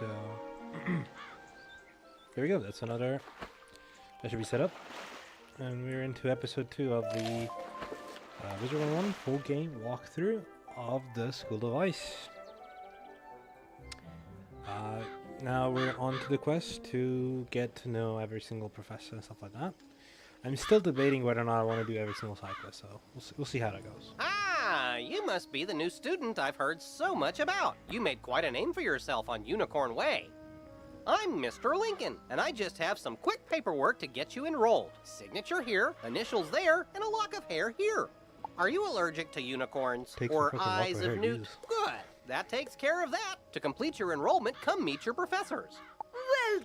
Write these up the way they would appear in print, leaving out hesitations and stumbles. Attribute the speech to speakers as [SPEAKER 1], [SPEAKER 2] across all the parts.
[SPEAKER 1] So there we go. That's another. That should be set up. And we're into episode 2 of the Wizard101 full game walkthrough of the School of Ice. Now we're on to the quest to get to know every single professor and stuff like that. I'm still debating whether or not I want to do every single side quest, so we'll see how that goes.
[SPEAKER 2] Ah, you must be the new student I've heard so much about. You made quite a name for yourself on Unicorn Way. I'm Mr. Lincoln, and I just have some quick paperwork to get you enrolled. Signature here, initials there, and a lock of hair here. Are you allergic to unicorns or eyes of newt? Good. That takes care of that. To complete your enrollment, come meet your professors.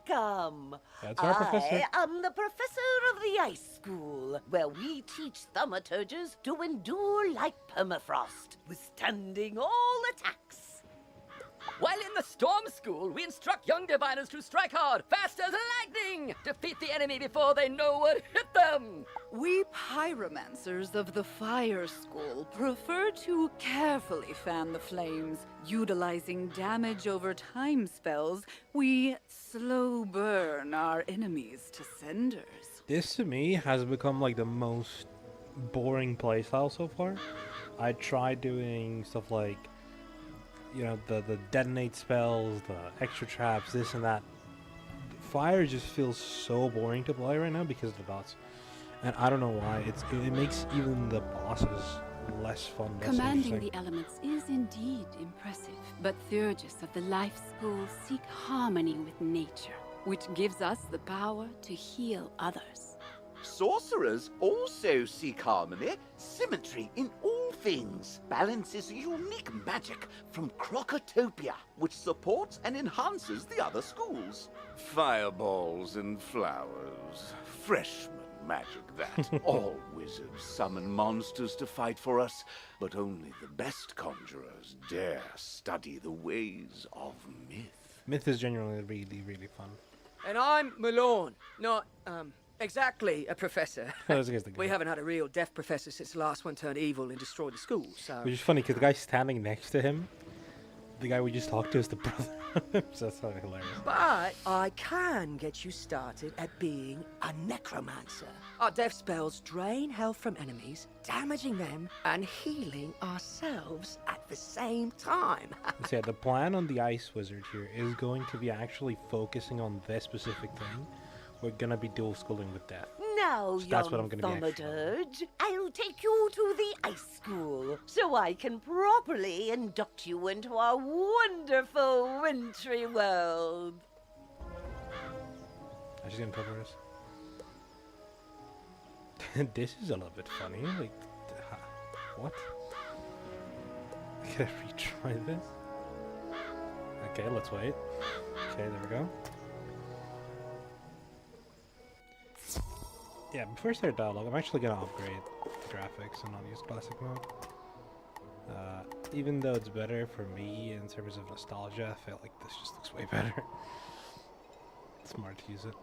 [SPEAKER 3] Welcome.
[SPEAKER 1] That's our professor.
[SPEAKER 3] I am the professor of the Ice School, where we teach thaumaturges to endure like permafrost, withstanding all attacks.
[SPEAKER 4] While in the Storm School, we instruct young diviners to strike hard, fast as lightning, defeat the enemy before they know what hit them.
[SPEAKER 5] We pyromancers of the Fire School prefer to carefully fan the flames. Utilizing damage over time spells, we slow burn our enemies to cinders.
[SPEAKER 1] This to me has become like the most boring playstyle so far. I tried doing stuff like, you know, the detonate spells, the extra traps, this and that. Fire just feels so boring to play right now because of the dots. And I don't know why. It makes even the bosses less fun.
[SPEAKER 6] Commanding the elements is indeed impressive, but Theurgis of the Life School seek harmony with nature, which gives us the power to heal others.
[SPEAKER 7] Sorcerers also seek harmony, symmetry in all things. Balance is unique magic from Crocotopia, which supports and enhances the other schools.
[SPEAKER 8] Fireballs and flowers. Freshman magic, that.
[SPEAKER 7] All wizards summon monsters to fight for us, but only the best conjurers dare study the ways of myth.
[SPEAKER 1] Myth is genuinely really, really fun.
[SPEAKER 4] And I'm Malone, not, exactly a professor. We haven't had a real deaf professor since the last one turned evil and destroyed the school, so...
[SPEAKER 1] Which is funny, because the guy standing next to him, the guy we just talked to, is the brother. So that's kind of hilarious.
[SPEAKER 4] But I can get you started at being a necromancer. Our death spells drain health from enemies, damaging them and healing ourselves at the same time.
[SPEAKER 1] So yeah, the plan on the Ice Wizard here is going to be actually focusing on this specific thing. We're gonna be dual schooling with death.
[SPEAKER 3] Now,
[SPEAKER 1] So that's what I'm gonna be
[SPEAKER 3] thaumaturge, I'll take you to the Ice School so I can properly induct you into our wonderful wintry world.
[SPEAKER 1] I'm just gonna cover this. This is a little bit funny. Like, what? Can I retry this? Okay, let's wait. Okay, there we go. Yeah, before I start dialogue, I'm actually gonna upgrade the graphics and not use classic mode. Even though it's better for me in terms of nostalgia, I feel like this just looks way better. It's smart to use it.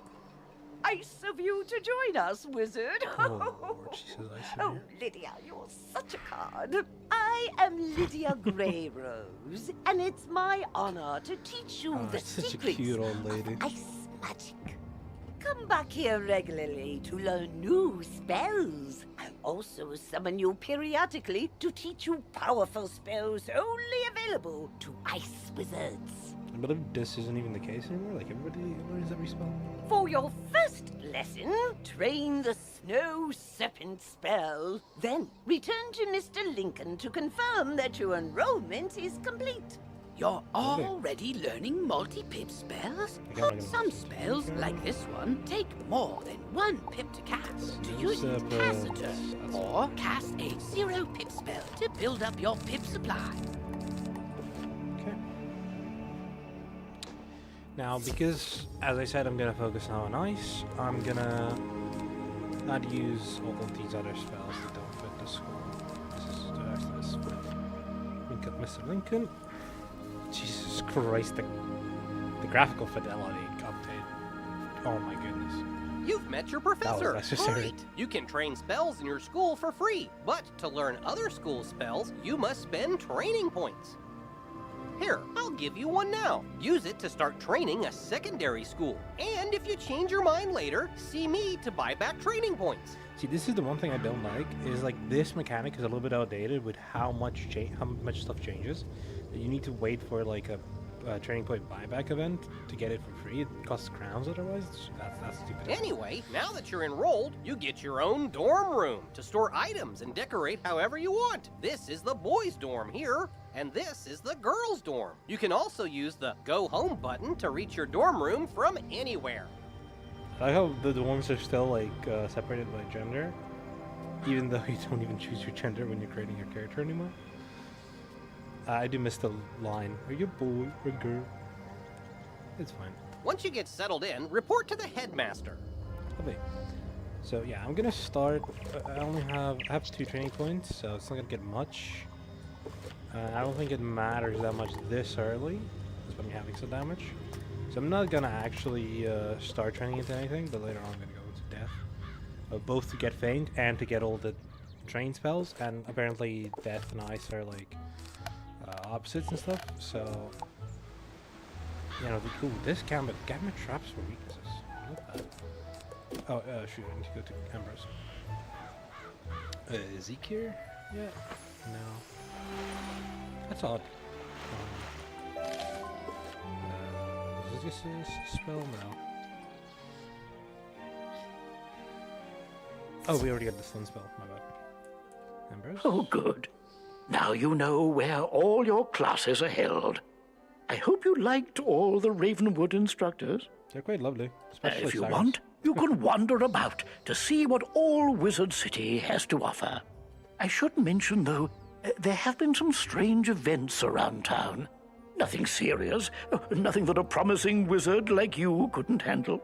[SPEAKER 3] Nice of you to join us, wizard.
[SPEAKER 1] Oh Lord, she says I see
[SPEAKER 3] Oh,
[SPEAKER 1] here.
[SPEAKER 3] Lydia, you're such a card. I am Lydia Greyrose, and it's my honor to teach you the
[SPEAKER 1] such a
[SPEAKER 3] secrets
[SPEAKER 1] cute old lady.
[SPEAKER 3] of ice magic. Come back here regularly to learn new spells. I'll also summon you periodically to teach you powerful spells only available to ice wizards.
[SPEAKER 1] I believe this isn't even the case anymore. Like, everybody learns every spell.
[SPEAKER 3] For your first lesson, train the Snow Serpent spell. Then return to Mr. Lincoln to confirm that your enrollment is complete.
[SPEAKER 4] You're already learning multi-pip spells? Some spells, like this one, take more than 1 pip to cast. To use it, cast a turn, or cast a 0 pip spell to build up your pip supply.
[SPEAKER 1] Okay. Now, because, as I said, I'm going to focus now on ice, I'm going to not use all of these other spells that don't fit the school. This is this. Link up Mr. Lincoln. Jesus Christ, the graphical fidelity update. Oh my goodness.
[SPEAKER 2] You've met your professor.
[SPEAKER 1] necessary.
[SPEAKER 2] Great. You can train spells in your school for free, but to learn other school spells, you must spend training points. Here, I'll give you one now. Use it to start training a secondary school. And if you change your mind later, see me to buy back training points.
[SPEAKER 1] See, this is the one thing I don't like, is like this mechanic is a little bit outdated with how much stuff changes. You need to wait for like a training point buyback event to get it for free. It costs crowns otherwise. That's stupid.
[SPEAKER 2] Anyway, now that you're enrolled, you get your own dorm room to store items and decorate however you want. This is the boys' dorm here, and this is the girls' dorm. You can also use the Go Home button to reach your dorm room from anywhere.
[SPEAKER 1] I like how the dorms are still like separated by gender, even though you don't even choose your gender when you're creating your character anymore. I do miss the line, are you a boy or a girl? It's fine.
[SPEAKER 2] Once you get settled in, report to the headmaster.
[SPEAKER 1] Okay. So yeah, I'm gonna start. I have 2 training points, so it's not gonna get much. I don't think it matters that much this early, because I'm having some damage. So I'm not gonna actually start training into anything, but later on I'm gonna go to death. Both to get faint and to get all the train spells, and apparently death and ice are like opposites and stuff, so you know, ooh, this gamma traps for weaknesses. Not bad. Oh, shoot, I need to go to Ambrose. Is Zeke here? Yeah. No. That's odd. Is this a spell now? Oh, we already got the stun spell, my bad. Ambrose?
[SPEAKER 9] Oh, good. Now you know where all your classes are held. I hope you liked all the Ravenwood instructors.
[SPEAKER 1] They're quite lovely. Especially
[SPEAKER 9] If you
[SPEAKER 1] Cyrus.
[SPEAKER 9] want, you can wander about to see what all Wizard City has to offer. I should mention, though, there have been some strange events around town. Nothing serious, nothing that a promising wizard like you couldn't handle.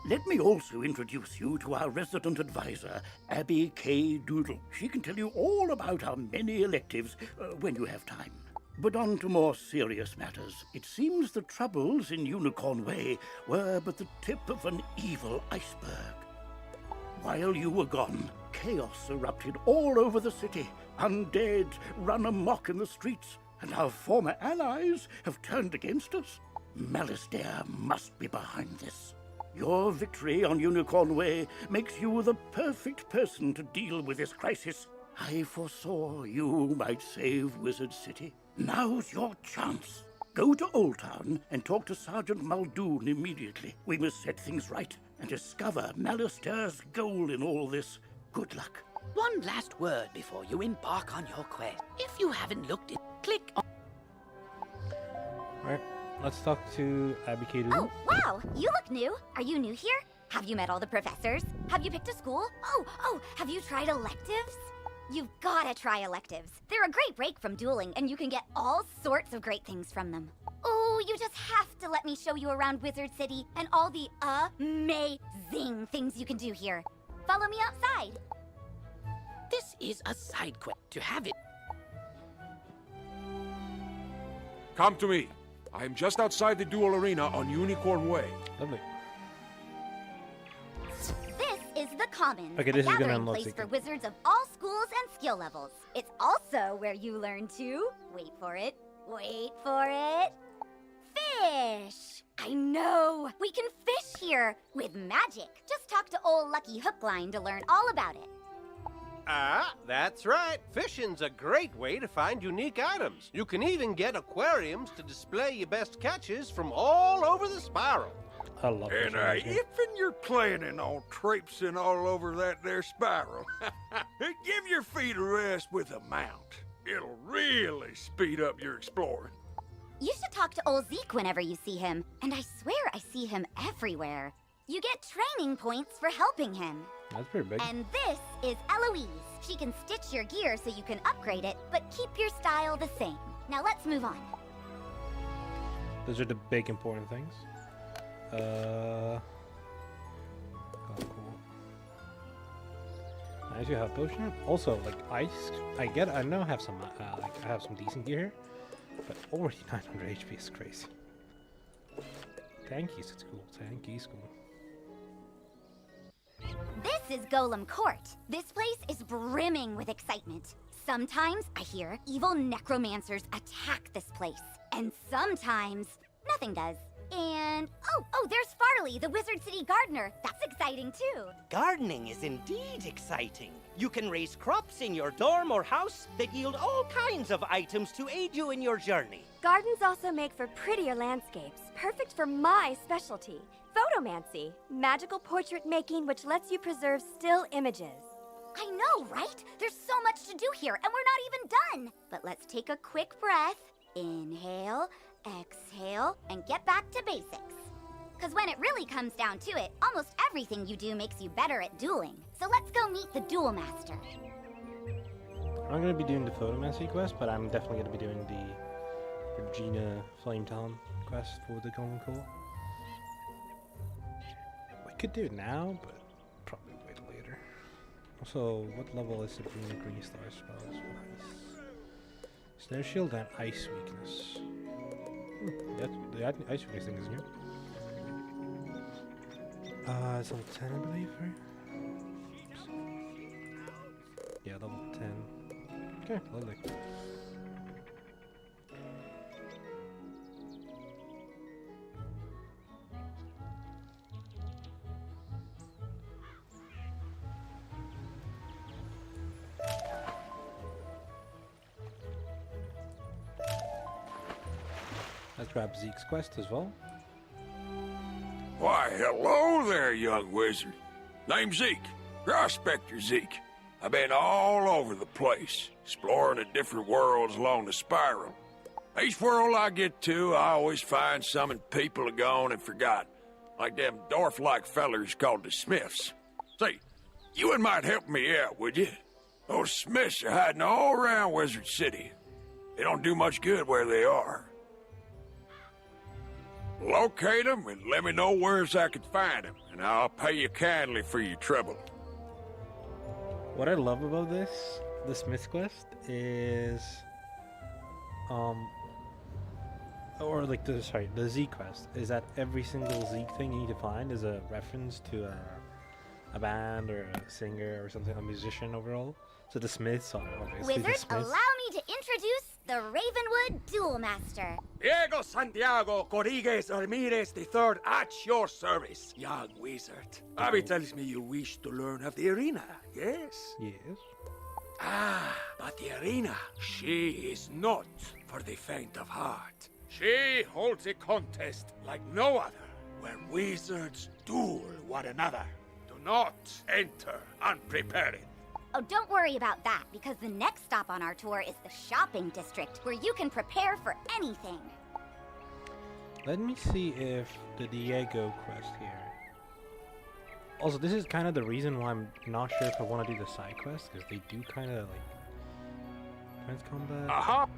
[SPEAKER 9] Let me also introduce you to our resident advisor, Abby K. Doodle. She can tell you all about our many electives when you have time. But on to more serious matters. It seems the troubles in Unicorn Way were but the tip of an evil iceberg. While you were gone, chaos erupted all over the city. Undead run amok in the streets, and our former allies have turned against us. Malastare must be behind this. Your victory on Unicorn Way makes you the perfect person to deal with this crisis. I foresaw you might save Wizard City. Now's your chance. Go to Old Town and talk to Sergeant Muldoon immediately. We must set things right and discover Malastare's goal in all this. Good luck.
[SPEAKER 4] One last word before you embark on your quest. If you haven't looked at, click on...
[SPEAKER 1] Alright, let's talk to Abby K. Doodle.
[SPEAKER 10] Oh, wow! You look new. Are you new here? Have you met all the professors? Have you picked a school? Oh, have you tried electives? You've gotta try electives. They're a great break from dueling, and you can get all sorts of great things from them. Oh, you just have to let me show you around Wizard City and all the amazing things you can do here. Follow me outside.
[SPEAKER 4] This is a side quest. To have it...
[SPEAKER 11] Come to me. I am just outside the duel arena on Unicorn Way.
[SPEAKER 1] Lovely.
[SPEAKER 10] This is the Commons,
[SPEAKER 1] Okay,
[SPEAKER 10] a
[SPEAKER 1] this is gonna
[SPEAKER 10] gathering
[SPEAKER 1] unlock
[SPEAKER 10] place
[SPEAKER 1] secret.
[SPEAKER 10] for wizards of all schools and skill levels. It's also where you learn to, wait for it, fish! I know! We can fish here with magic. Just talk to old Lucky Hookline to learn all about it.
[SPEAKER 2] Ah, that's right. Fishing's a great way to find unique items. You can even get aquariums to display your best catches from all over the spiral.
[SPEAKER 1] I love
[SPEAKER 11] And
[SPEAKER 1] this.
[SPEAKER 11] if you're planning on traipsing all over that there spiral, give your feet a rest with a mount. It'll really speed up your exploring.
[SPEAKER 10] You should talk to old Zeke whenever you see him, and I swear I see him everywhere. You get training points for helping him.
[SPEAKER 1] That's pretty big.
[SPEAKER 10] And this is Eloise. She can stitch your gear so you can upgrade it, but keep your style the same. Now let's move on.
[SPEAKER 1] Those are the big important things. Oh, cool. Nice, you have potion. Also, like ice. I know I have some. I have some decent gear here, but already 900 HP is crazy. Tankies, it's cool. Tankies, cool.
[SPEAKER 10] This is Golem Court. This place is brimming with excitement. Sometimes, I hear, evil necromancers attack this place. And sometimes, nothing does. And, oh, there's Farley, the Wizard City gardener. That's exciting, too.
[SPEAKER 12] Gardening is indeed exciting. You can raise crops in your dorm or house that yield all kinds of items to aid you in your journey.
[SPEAKER 13] Gardens also make for prettier landscapes, perfect for my specialty, photomancy, magical portrait making which lets you preserve still images.
[SPEAKER 10] I know, right? There's so much to do here, and we're not even done. But let's take a quick breath. Inhale, exhale, and get back to basics. Because when it really comes down to it, almost everything you do makes you better at dueling. So let's go meet the Duel Master.
[SPEAKER 1] I'm going to be doing the Photomancy quest, but I'm definitely going to be doing the Regina Flametown quest for the Golden Court. We could do it now, but probably wait later. Also, what level is Sabrina Green Star spells? Ice. Snow Shield and Ice Weakness. The Ice Weakness thing is new. It's level 10, I believe, right? Oops. Yeah, level 10. Okay, lovely. Let's grab Zeke's quest as well.
[SPEAKER 11] Why, hello there, young wizard. Name's Zeke. Prospector Zeke. I've been all over the place, exploring the different worlds along the spiral. Each world I get to, I always find something people are gone and forgot. Like them dwarf-like fellers called the Smiths. Say, you might help me out, would you? Those Smiths are hiding all around Wizard City. They don't do much good where they are. Locate them and let me know where I can find them, and I'll pay you kindly for your trouble.
[SPEAKER 1] What I love about this, the Smith's quest, is, or like the Zeke quest, is that every single Zeke thing you need to find is a reference to a band or a singer or something, a musician overall. So the Smiths are obviously
[SPEAKER 10] Wizard,
[SPEAKER 1] the Smiths.
[SPEAKER 10] allow me to introduce the Ravenwood Duel Master.
[SPEAKER 14] Diego Santiago Corrigues Ramirez III at your service, young wizard. Abby tells me you wish to learn of the arena, yes?
[SPEAKER 1] Yes.
[SPEAKER 14] Ah, but the arena, she is not for the faint of heart. She holds a contest like no other, where wizards duel one another. Do not enter unprepared.
[SPEAKER 10] Oh, don't worry about that, because the next stop on our tour is the shopping district, where you can prepare for anything.
[SPEAKER 1] Let me see if the Diego quest here. Also, this is kind of the reason why I'm not sure if I want to do the side quest, because they do kind of like trans combat.
[SPEAKER 11] Aha!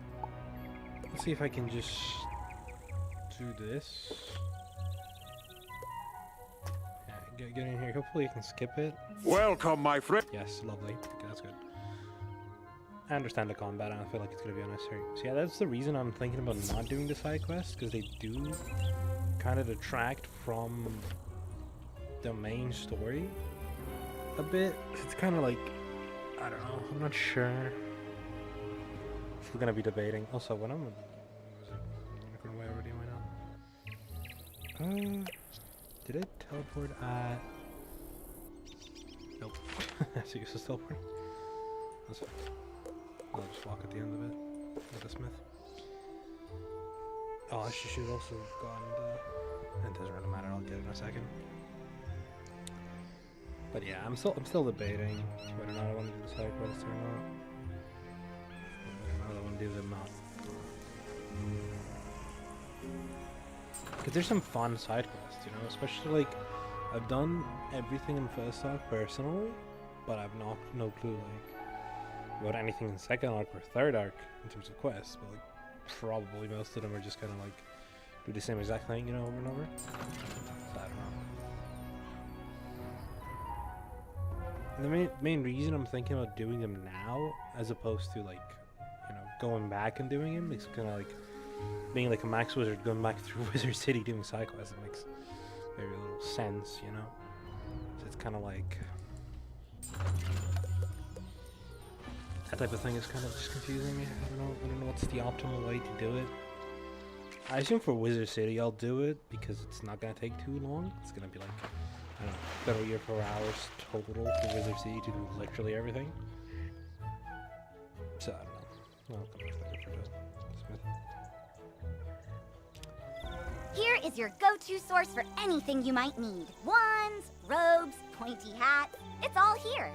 [SPEAKER 1] Let's see if I can just do this. Yeah, get in here. Hopefully you can skip it.
[SPEAKER 11] Welcome, my friend.
[SPEAKER 1] Yes, lovely. Okay, that's good. I understand the combat. I don't feel like it's going to be unnecessary. So yeah, that's the reason I'm thinking about not doing the side quests, because they do kind of detract from the main story a bit. It's kind of like, I don't know. I'm not sure. We're going to be debating. Also, when I'm... Was it Unicorn Way already? Why not? Did it teleport at... Nope. That's a useless teleport. That's fine. I'll just walk at the end of it with the smith. Oh, she should also have gotten the... It doesn't really matter, I'll get it in a second. But yeah, I'm still debating whether or not I want to do the side quests or not. Whether or not I want to do them not. Because there's some fun side quests, you know, especially like, I've done everything in first arc personally, but I've no clue like about anything in second arc or third arc in terms of quests, but like probably most of them are just kind of like do the same exact thing, you know, over and over. So I don't know. And the main reason I'm thinking about doing them now, as opposed to like, you know, going back and doing them, is kind of like being like a max wizard going back through Wizard City doing side quests. It makes very little sense, you know. So it's kind of like, That type of thing is kind of just confusing me. I don't know what's the optimal way to do it. I assume for Wizard City I'll do it because it's not gonna take too long. It's gonna be like, I don't know, 30 or 4 hours total for Wizard City to do literally everything. So I don't know. Well, I'll come back later for Smith.
[SPEAKER 10] Here is your go-to source for anything you might need. Wands, robes, pointy hats. It's all here.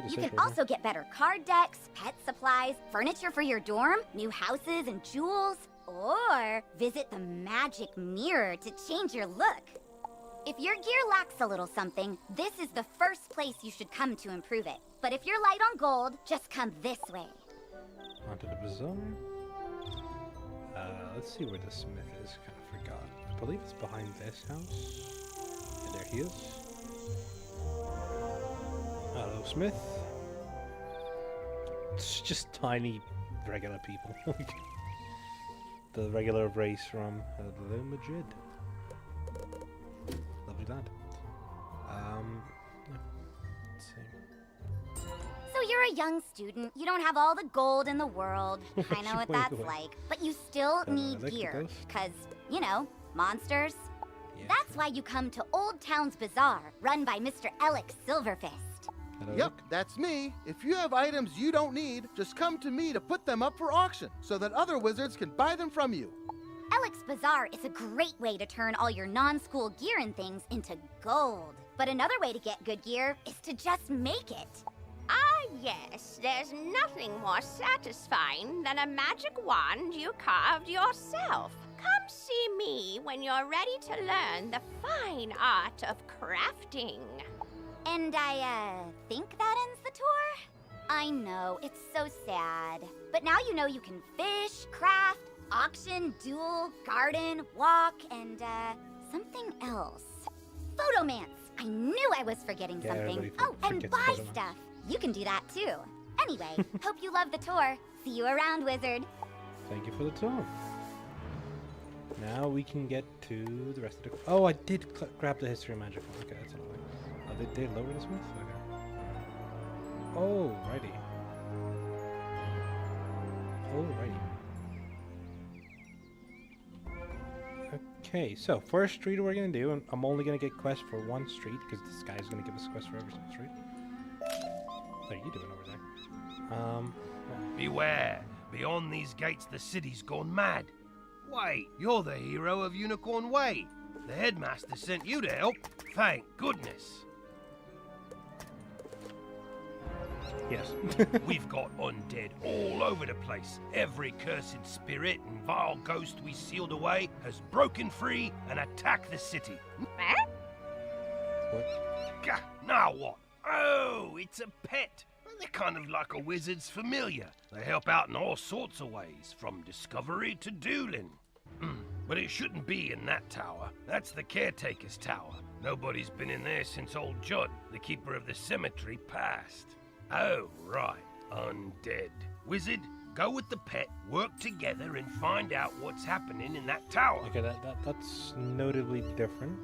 [SPEAKER 10] You can also get better card decks, pet supplies, furniture for your dorm, new houses and jewels, or visit the magic mirror to change your look. If your gear lacks a little something, this is the first place you should come to improve it. But if you're light on gold, just come this way.
[SPEAKER 1] Onto the bazaar. Let's see where the smith is. Kind of forgot. I believe it's behind this house. And there he is. Hello, Smith. It's just tiny, regular people. The regular race from Hello, Madrid. Lovely lad. Yeah. Let's see.
[SPEAKER 10] So you're a young student, you don't have all the gold in the world. I know what that's like. But you still need gear. Because, you know, monsters. Yes. That's why you come to Old Town's Bazaar, run by Mr. Alex Silverfist.
[SPEAKER 15] Yep, that's me. If you have items you don't need, just come to me to put them up for auction so that other wizards can buy them from you.
[SPEAKER 10] Alex Bazaar is a great way to turn all your non-school gear and things into gold. But another way to get good gear is to just make it.
[SPEAKER 16] Ah, yes. There's nothing more satisfying than a magic wand you carved yourself. Come see me when you're ready to learn the fine art of crafting.
[SPEAKER 10] And I, think that ends the tour? I know, it's so sad. But now you know you can fish, craft, auction, duel, garden, walk, and, something else. Photomance! I knew I was forgetting something. Oh, and buy stuff! You can do that too. Anyway, hope you love the tour. See you around, Wizard.
[SPEAKER 1] Thank you for the tour. Now we can get to the rest of the... Oh, I did grab the history of magic one. Okay, that's another thing. Oh, they lower the smith? Okay. Oh, righty. Okay, so first street we're gonna do, and I'm only gonna get quests for one street because this guy's gonna give us quests for every single street. What are you doing over there?
[SPEAKER 17] Beware! Beyond these gates, the city's gone mad. Wait, you're the hero of Unicorn Way. The headmaster sent you to help. Thank goodness.
[SPEAKER 1] Yes.
[SPEAKER 17] We've got undead all over the place. Every cursed spirit and vile ghost we sealed away has broken free and attacked the city.
[SPEAKER 16] Eh?
[SPEAKER 1] What?
[SPEAKER 17] Gah, now what? Oh, it's a pet. They're kind of like a wizard's familiar. They help out in all sorts of ways, from discovery to dueling. But it shouldn't be in that tower. That's the caretaker's tower. Nobody's been in there since old Judd, the keeper of the cemetery, passed. Oh, right. Undead. Wizard, go with the pet, work together, and find out what's happening in that tower.
[SPEAKER 1] Okay, that's notably different.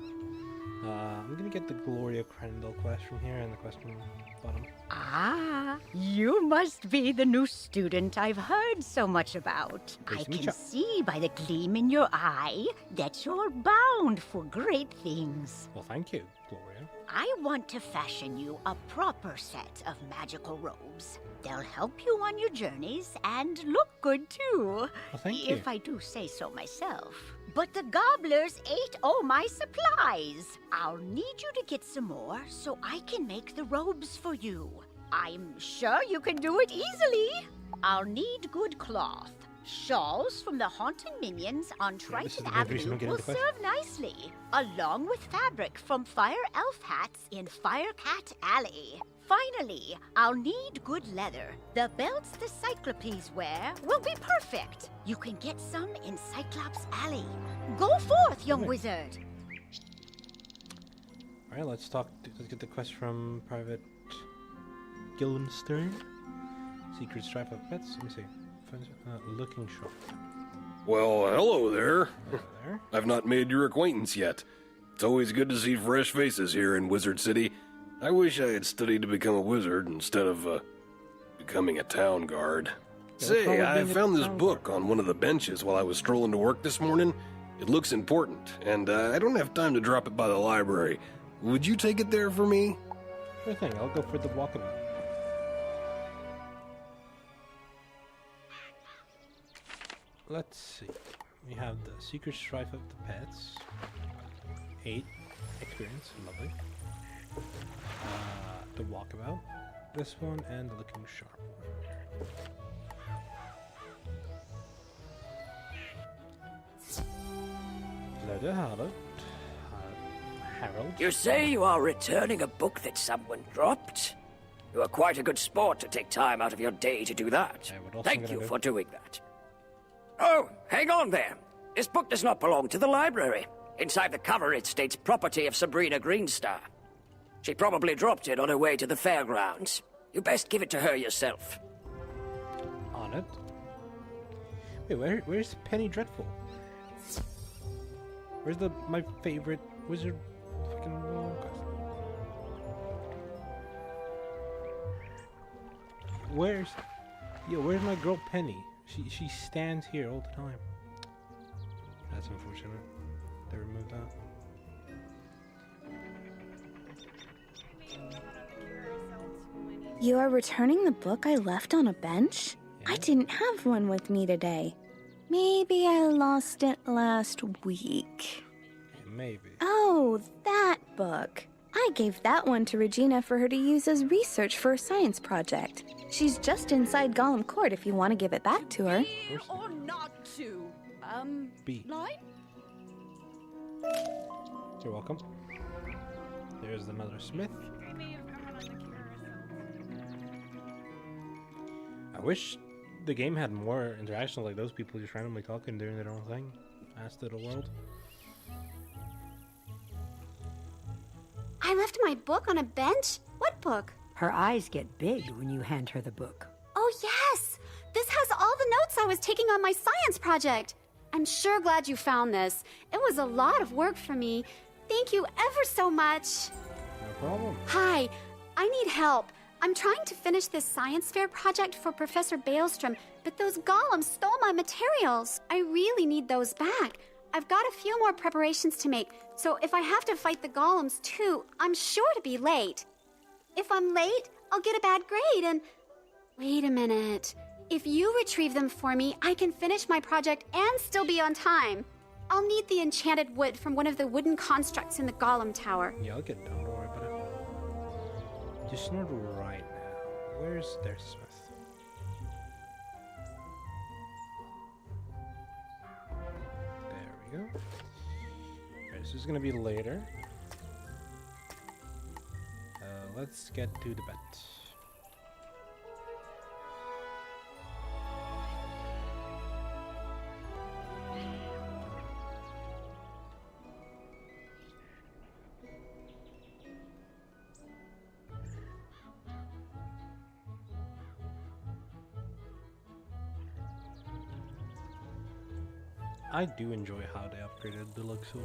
[SPEAKER 1] I'm gonna get the Gloria Crandall quest from here and the quest from bottom.
[SPEAKER 18] Ah, you must be the new student I've heard so much about. I can see by the gleam in your eye that you're bound for great things.
[SPEAKER 1] Well, thank you, Gloria.
[SPEAKER 18] I want to fashion you a proper set of magical robes. They'll help you on your journeys and look good too.
[SPEAKER 1] Well, thank you.
[SPEAKER 18] If I do say so myself. But the gobblers ate all my supplies. I'll need you to get some more so I can make the robes for you. I'm sure you can do it easily. I'll need good cloth. Shawls from the haunted minions on Triton Avenue will serve nicely, along with fabric from Fire Elf hats in Firecat Alley. Finally, I'll need good leather. The belts the Cyclopes wear will be perfect. You can get some in Cyclops Alley. Go forth, young wizard.
[SPEAKER 1] All right, let's get the quest from Private Guildenstern. Secret stripe of pets. Let me see. Looking shop.
[SPEAKER 19] Well, hello there.
[SPEAKER 1] Hello there.
[SPEAKER 19] I've not made your acquaintance yet. It's always good to see fresh faces here in Wizard City. I wish I had studied to become a wizard instead of, becoming a town guard. Say, I found this book on one of the benches while I was strolling to work this morning. It looks important, and I don't have time to drop it by the library. Would you take it there for me?
[SPEAKER 1] Sure thing, I'll go for the walkabout. Let's see. We have the Secret Strife of the Pets. 8 experience, lovely. The walkabout. This one and the looking sharp. Leather Harold.
[SPEAKER 20] You say you are returning a book that someone dropped? You are quite a good sport to take time out of your day to do that. Thank you for doing that. Oh, hang on there. This book does not belong to the library. Inside the cover it states property of Sabrina Greenstar. She probably dropped it on her way to the fairgrounds. You best give it to her yourself.
[SPEAKER 1] On it? Wait, where's Penny Dreadful? Where's my favorite wizard fucking Where's my girl Penny? She stands here all the time. That's unfortunate. They removed that.
[SPEAKER 21] You are returning the book I left on a bench? Yeah. I didn't have one with me today. Maybe I lost it last week.
[SPEAKER 1] Maybe.
[SPEAKER 21] Oh, that book. I gave that one to Regina for her to use as research for a science project. She's just inside Gollum Court if you want to give it back to her.
[SPEAKER 5] Or not to.
[SPEAKER 1] B.
[SPEAKER 5] Line?
[SPEAKER 1] You're welcome. There's another Smith. I wish the game had more interaction like those people just randomly talking, doing their own thing. As to the world.
[SPEAKER 13] I left my book on a bench? What book?
[SPEAKER 22] Her eyes get big when you hand her the book.
[SPEAKER 13] Oh, yes! This has all the notes I was taking on my science project. I'm sure glad you found this. It was a lot of work for me. Thank you ever so much.
[SPEAKER 1] No problem.
[SPEAKER 13] Hi, I need help. I'm trying to finish this science fair project for Professor Baelstrom, but those golems stole my materials. I really need those back. I've got a few more preparations to make, so if I have to fight the golems too, I'm sure to be late. If I'm late, I'll get a bad grade and... Wait a minute. If you retrieve them for me, I can finish my project and still be on time. I'll need the enchanted wood from one of the wooden constructs in the golem tower.
[SPEAKER 1] Yeah, I'll get done. Don't worry about it. Just not right now. Where's their Smith? There we go. Alright, this is gonna be later. Let's get to the bet. I do enjoy how they upgraded the looks of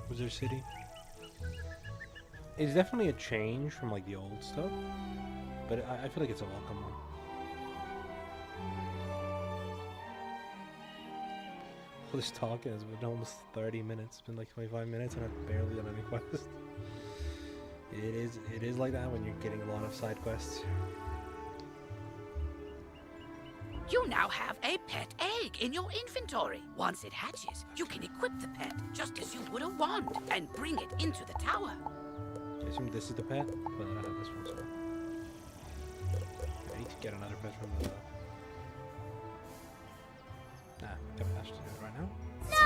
[SPEAKER 1] Wizard City. It's definitely a change from like the old stuff, but I feel like it's a welcome one. All this talking has been almost 30 minutes. It's been like 25 minutes and I've barely done any quests. It is like that when you're getting a lot of side quests.
[SPEAKER 4] You now have a pet egg in your inventory. Once it hatches, you can equip the pet just as you would a wand and bring it into the tower.
[SPEAKER 1] I assume this is the pet, but I have this one, so I need to get another pet from the... Nah, don't have to do it right now.
[SPEAKER 10] No,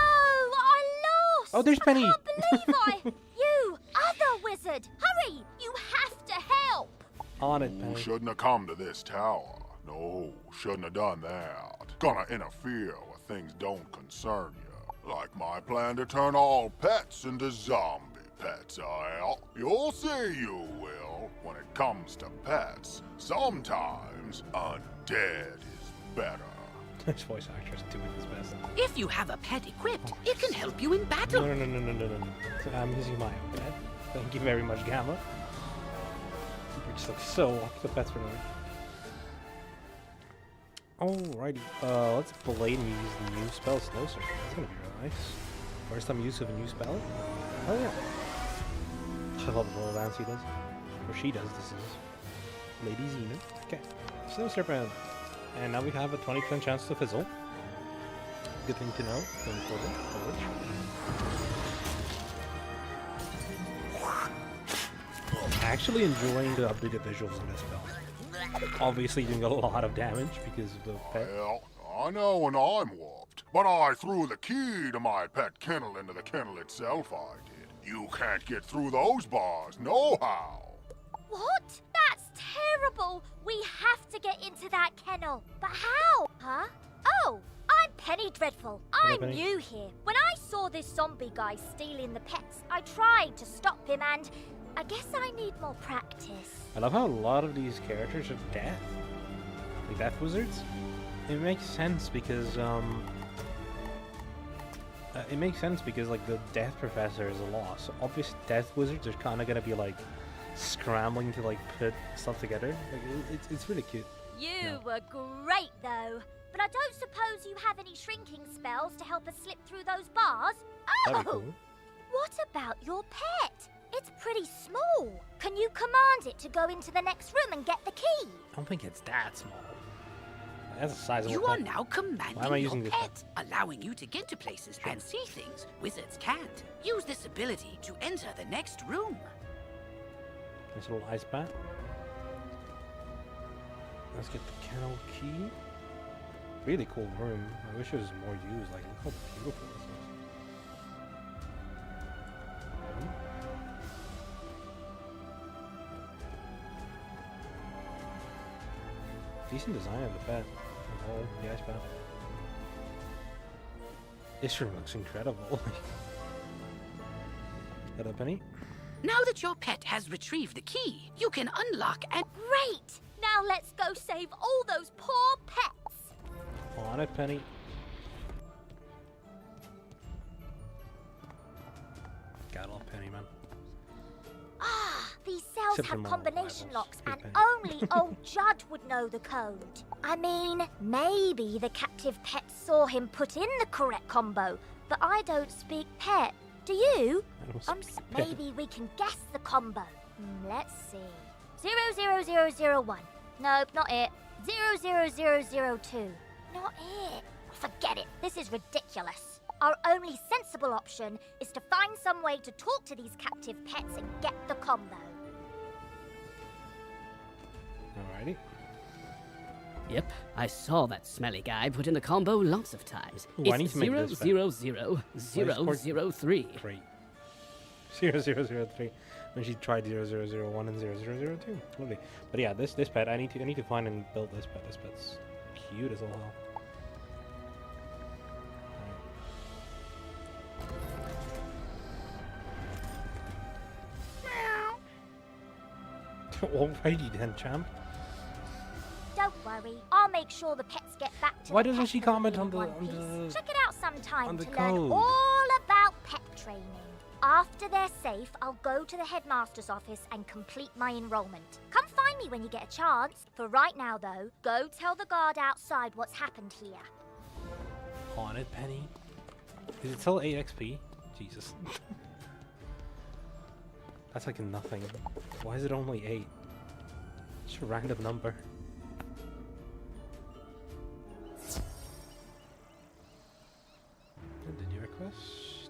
[SPEAKER 10] I lost!
[SPEAKER 1] Oh, there's Penny!
[SPEAKER 10] I can't believe You, other wizard! Hurry! You have to help!
[SPEAKER 1] On it, Penny.
[SPEAKER 23] You shouldn't have come to this tower. No, shouldn't have done that. Gonna interfere where things don't concern you. Like my plan to turn all pets into zombie pets, You'll see you will. When it comes to pets, sometimes undead is better.
[SPEAKER 1] This voice actor's doing his best.
[SPEAKER 4] If you have a pet equipped, it can help you in battle.
[SPEAKER 1] No. I'm using my own pet. Thank you very much, Gamma. Just looks so like the pets for Alrighty, let's blatantly use the new spell Snow Surfer. That's gonna be really nice. First time use of a new spell? Oh yeah. I love the little dance he does. Or she does, this is Lady Xena. Okay, Snow Serpent. And now we have a 20% chance to fizzle. Good thing to know going forward. Actually enjoying the updated visuals in this spell. Obviously doing a lot of damage because of the pet.
[SPEAKER 23] Well, I know when I'm whooped, but I threw the key to my pet kennel into the kennel itself, I did. You can't get through those bars, no how.
[SPEAKER 10] What? That's terrible! We have to get into that kennel. But how? Huh? Oh, I'm Penny Dreadful. I'm new here. When I saw this zombie guy stealing the pets, I tried to stop him and I guess I need more practice.
[SPEAKER 1] I love how a lot of these characters are death. Like death wizards. It makes sense because like the death professor is a loss. So obviously death wizards are kind of gonna be like scrambling to like put stuff together. Like it's really cute.
[SPEAKER 10] You were great though. But I don't suppose you have any shrinking spells to help us slip through those bars?
[SPEAKER 1] That'd be cool.
[SPEAKER 10] What about your pet? It's pretty small. Can you command it to go into the next room and get the key?
[SPEAKER 1] I don't think it's that small. That's the size of
[SPEAKER 4] You
[SPEAKER 1] a
[SPEAKER 4] are
[SPEAKER 1] pet.
[SPEAKER 4] now commanding
[SPEAKER 1] Why am I
[SPEAKER 4] your
[SPEAKER 1] using this
[SPEAKER 4] pet, allowing you to get to places and see things wizards can't. Use this ability to enter the next room.
[SPEAKER 1] Nice little ice bat. Let's get the kennel key. Really cool room. I wish it was more used. Like, look how beautiful this is. Decent design of the pet. Oh, the ice bat. This room looks incredible. Hello, Penny.
[SPEAKER 4] Now that your pet has retrieved the key, you can unlock and...
[SPEAKER 10] Great! Now let's go save all those poor pets.
[SPEAKER 1] On it, Penny. Gotta love Penny, man.
[SPEAKER 10] These cells
[SPEAKER 1] Except
[SPEAKER 10] have
[SPEAKER 1] for my
[SPEAKER 10] combination
[SPEAKER 1] rivals.
[SPEAKER 10] locks,
[SPEAKER 1] Big
[SPEAKER 10] and
[SPEAKER 1] Penny.
[SPEAKER 10] only old Judd would know the code. I mean, maybe the captive pet saw him put in the correct combo, but I don't speak pet. Do you? Maybe we can guess the combo. Let's see. 00001. Nope, not it. 00002. Not it. Forget it. This is ridiculous. Our only sensible option is to find some way to talk to these captive pets and get the combo.
[SPEAKER 1] Alrighty.
[SPEAKER 6] Yep, I saw that smelly guy put in the combo lots of times.
[SPEAKER 1] Ooh, I need
[SPEAKER 6] It's
[SPEAKER 1] to make this better.
[SPEAKER 6] 000
[SPEAKER 1] Great. 0003. When she tried 0001 and 0002. Lovely. But yeah, this pet I need to find and build this pet. This pet's cute as all hell. Alrighty then, champ.
[SPEAKER 10] Don't worry, I'll make sure the pets get back to
[SPEAKER 1] Why
[SPEAKER 10] the
[SPEAKER 1] doesn't
[SPEAKER 10] pet
[SPEAKER 1] she
[SPEAKER 10] food
[SPEAKER 1] comment
[SPEAKER 10] in
[SPEAKER 1] on the
[SPEAKER 10] one piece. Check it out sometime
[SPEAKER 1] on
[SPEAKER 10] to
[SPEAKER 1] the
[SPEAKER 10] learn
[SPEAKER 1] code?
[SPEAKER 10] all about pet training. After they're safe, I'll go to the headmaster's office and complete my enrollment. Come find me when you get a chance. For right now, though, go tell the guard outside what's happened here.
[SPEAKER 1] On it, Penny. Is it still 8 XP? Jesus. That's like nothing. Why is it only 8? It's a random number. And the new quest.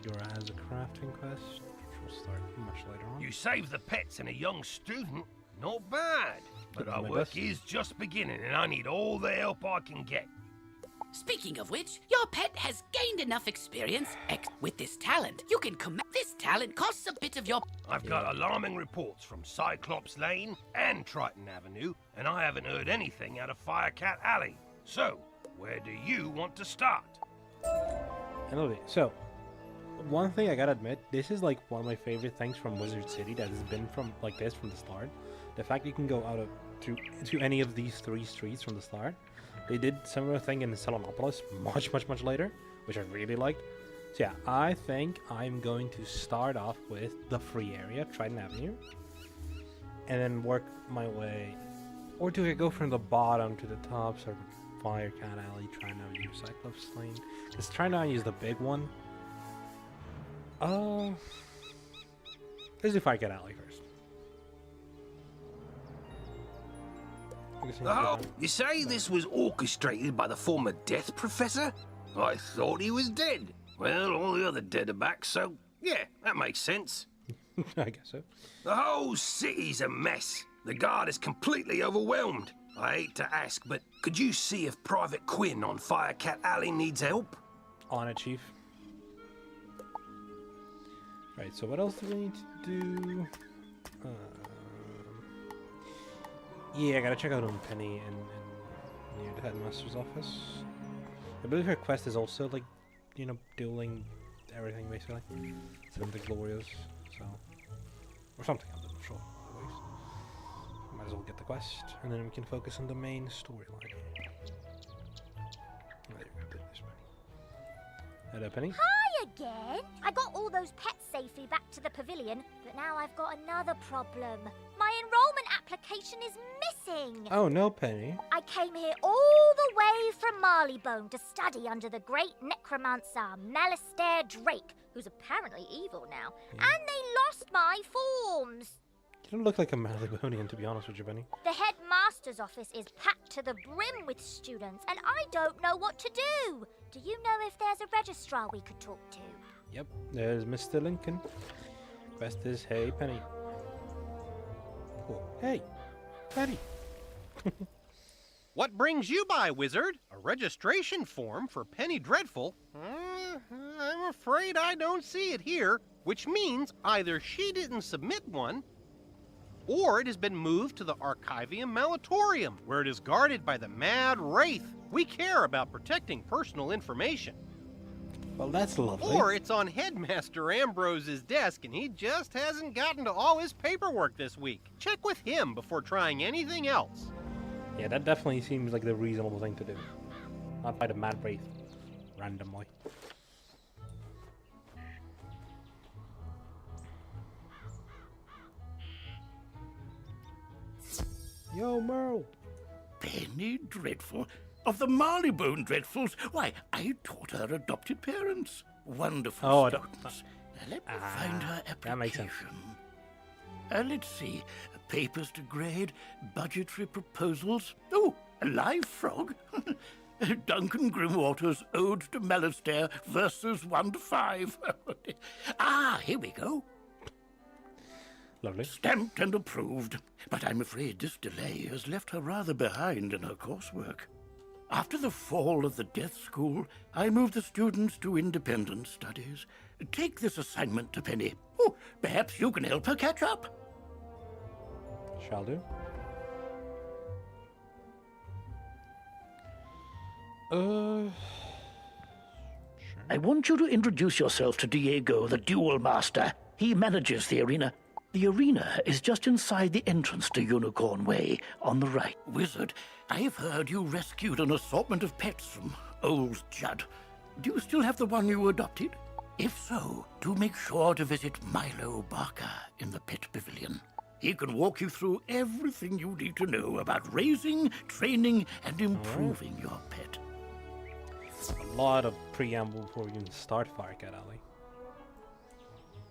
[SPEAKER 1] Dora has a crafting quest, which will start much later on.
[SPEAKER 17] You save the pets and a young student. Not bad. But
[SPEAKER 1] Doing
[SPEAKER 17] our
[SPEAKER 1] my
[SPEAKER 17] work
[SPEAKER 1] best.
[SPEAKER 17] is just beginning, and I need all the help I can get.
[SPEAKER 4] Speaking of which, your pet has gained enough experience with this talent. You can command. This talent costs a bit of your...
[SPEAKER 17] I've got alarming reports from Cyclops Lane and Triton Avenue, and I haven't heard anything out of Firecat Alley. So, where do you want to start?
[SPEAKER 1] I love it. So, one thing I gotta admit, this is like one of my favorite things from Wizard City that has been from like this from the start. The fact you can go out of to any of these 3 streets from the start. They did similar thing in Selenopolis much later, which I really liked. So yeah, I think I'm going to start off with the free area, Triton Avenue. and then work my way, or do I go from the bottom to the top? So Firecat Alley, try not to use Cyclops Lane. Let's try not to use the big one. Let's do Firecat Alley first.
[SPEAKER 17] Oh, you say this was orchestrated by the former Death Professor? I thought he was dead. Well, all the other dead are back, so yeah, that makes sense.
[SPEAKER 1] I guess so.
[SPEAKER 17] The whole city's a mess. The guard is completely overwhelmed. I hate to ask, but could you see if Private Quinn on Firecat Alley needs help?
[SPEAKER 1] On it, Chief. Right, so what else do we need to do? Yeah, I gotta check out on Penny and near the headmaster's office. I believe her quest is also like, you know, dueling everything basically. Some of the Glorious, so or something. I'm not sure. Anyways, might as well get the quest, and then we can focus on the main storyline. There we go. This way. Hello, Penny.
[SPEAKER 10] Hi again! I got all those pets safely back to the pavilion, but now I've got another problem. My enrollment application is missing!
[SPEAKER 1] Oh no, Penny.
[SPEAKER 10] I came here all the way from Marleybone to study under the great necromancer Malistaire Drake, who's apparently evil now, and they lost my forms!
[SPEAKER 1] You don't look like a Malibonian, to be honest with you, Penny.
[SPEAKER 10] The headmaster's office is packed to the brim with students, and I don't know what to do. Do you know if there's a registrar we could talk to?
[SPEAKER 1] Yep, there's Mr. Lincoln. Quest is, hey, Penny. Oh, hey, Penny.
[SPEAKER 2] What brings you by, Wizard? A registration form for Penny Dreadful? I'm afraid I don't see it here, which means either she didn't submit one, or it has been moved to the Archivium Malatorium, where it is guarded by the Mad Wraith. We care about protecting personal information.
[SPEAKER 1] Well, that's lovely.
[SPEAKER 2] Or it's on Headmaster Ambrose's desk and he just hasn't gotten to all his paperwork this week. Check with him before trying anything else.
[SPEAKER 1] Yeah, that definitely seems like the reasonable thing to do. Not by the Mad Wraith randomly. Yo, Merle.
[SPEAKER 9] Penny Dreadful? Of the Marleybone Dreadfuls? Why, I taught her adopted parents. Wonderful students. Now, let me find her application.
[SPEAKER 1] That makes sense.
[SPEAKER 9] Let's see. Papers to grade, budgetary proposals. Oh, a live frog. Duncan Grimwater's Ode to Malistaire, verses 1 to 5. Here we go.
[SPEAKER 1] Lovely.
[SPEAKER 9] Stamped and approved. But I'm afraid this delay has left her rather behind in her coursework. After the fall of the Death School, I moved the students to independent studies. Take this assignment to Penny. Oh, perhaps you can help her catch up.
[SPEAKER 1] Shall do. Sure.
[SPEAKER 9] I want you to introduce yourself to Diego, the Duel Master. He manages the arena. The arena is just inside the entrance to Unicorn Way, on the right. Wizard, I've heard you rescued an assortment of pets from Old Judd. Do you still have the one you adopted? If so, do make sure to visit Milo Barker in the Pet Pavilion. He can walk you through everything you need to know about raising, training, and improving your pet.
[SPEAKER 1] A lot of preamble before we even start Firecat Alley.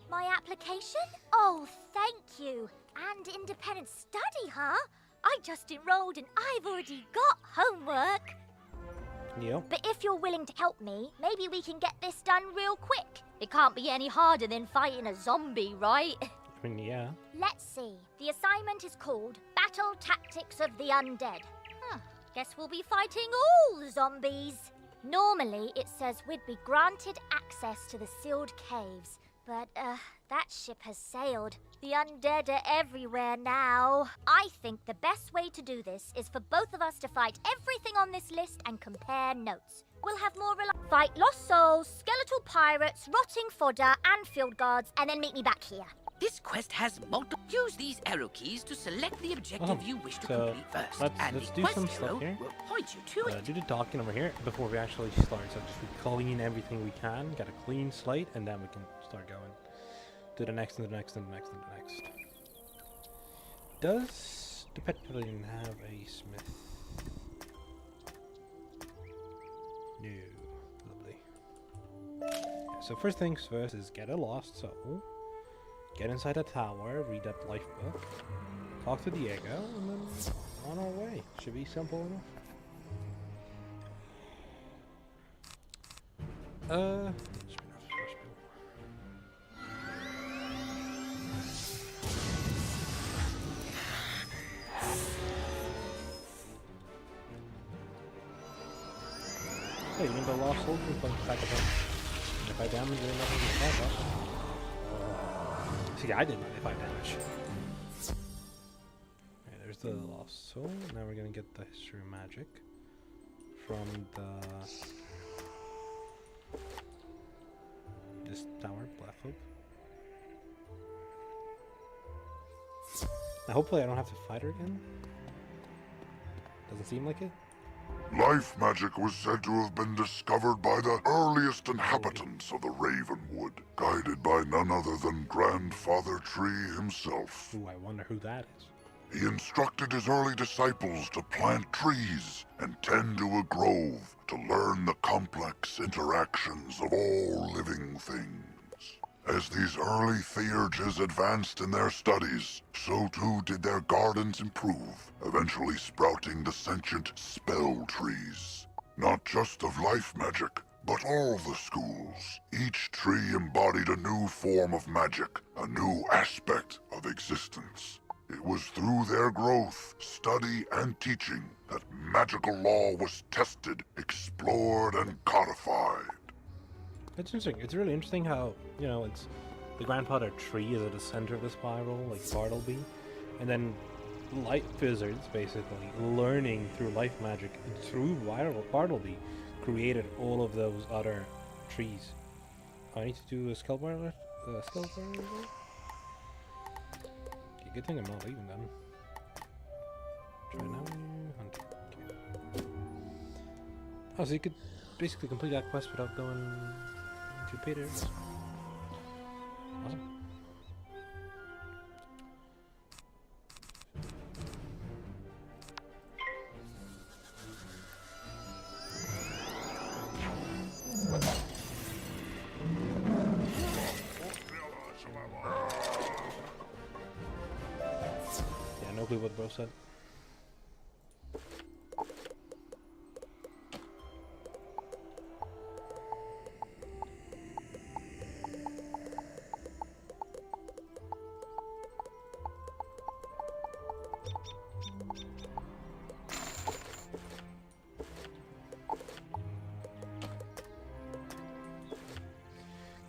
[SPEAKER 10] My application? Oh, thank you. And independent study, huh? I just enrolled and I've already got homework.
[SPEAKER 1] Yep.
[SPEAKER 10] But if you're willing to help me, maybe we can get this done real quick. It can't be any harder than fighting a zombie, right?
[SPEAKER 1] I mean, yeah.
[SPEAKER 10] Let's see. The assignment is called Battle Tactics of the Undead. Guess we'll be fighting all the zombies. Normally, it says we'd be granted access to the sealed caves. But, that ship has sailed. The undead are everywhere now. I think the best way to do this is for both of us to fight everything on this list and compare notes. We'll have more fight lost souls, skeletal pirates, rotting fodder, and field guards, and then meet me back here.
[SPEAKER 4] This quest has multiple. Use these arrow keys to select the objective you wish to
[SPEAKER 1] so
[SPEAKER 4] complete first.
[SPEAKER 1] Let's do some stuff here.
[SPEAKER 4] Will point you to it.
[SPEAKER 1] Do the docking over here before we actually start. So just clean everything we can, get a clean slate, and then we can start going. Do the next and the next and the next and the next. Does the pet pavilion have a smith? No. Lovely. Yeah, so first things first is get a lost soul, get inside a tower, read that life book, talk to Diego, and then on our way. Should be simple enough. Hey, you the lost soul can punch back at him. If I damage it, nothing to attack up. See, I did 95 damage. Okay, there's the lost soul. Now we're gonna get the history of magic from this tower, Black Hope. Now, hopefully, I don't have to fight her again. Doesn't seem like it.
[SPEAKER 23] Life magic was said to have been discovered by the earliest inhabitants of the Ravenwood, guided by none other than Grandfather Tree himself.
[SPEAKER 1] Ooh, I wonder who that is.
[SPEAKER 23] He instructed his early disciples to plant trees and tend to a grove to learn the complex interactions of all living things. As these early theurges advanced in their studies, so too did their gardens improve, eventually sprouting the sentient spell trees. Not just of life magic, but all the schools. Each tree embodied a new form of magic, a new aspect of existence. It was through their growth, study, and teaching that magical law was tested, explored, and codified.
[SPEAKER 1] It's interesting. It's really interesting how, you know, it's the grandfather tree is at the center of the spiral, like Bartleby, and then light wizards, basically, learning through life magic through Bartleby, created all of those other trees. I need to do a skill bar. Good thing I'm not leaving them. Try now. Hunt. Okay. Oh, so you could basically complete that quest without going to Peter's. Awesome. Yeah, no clue what bro said.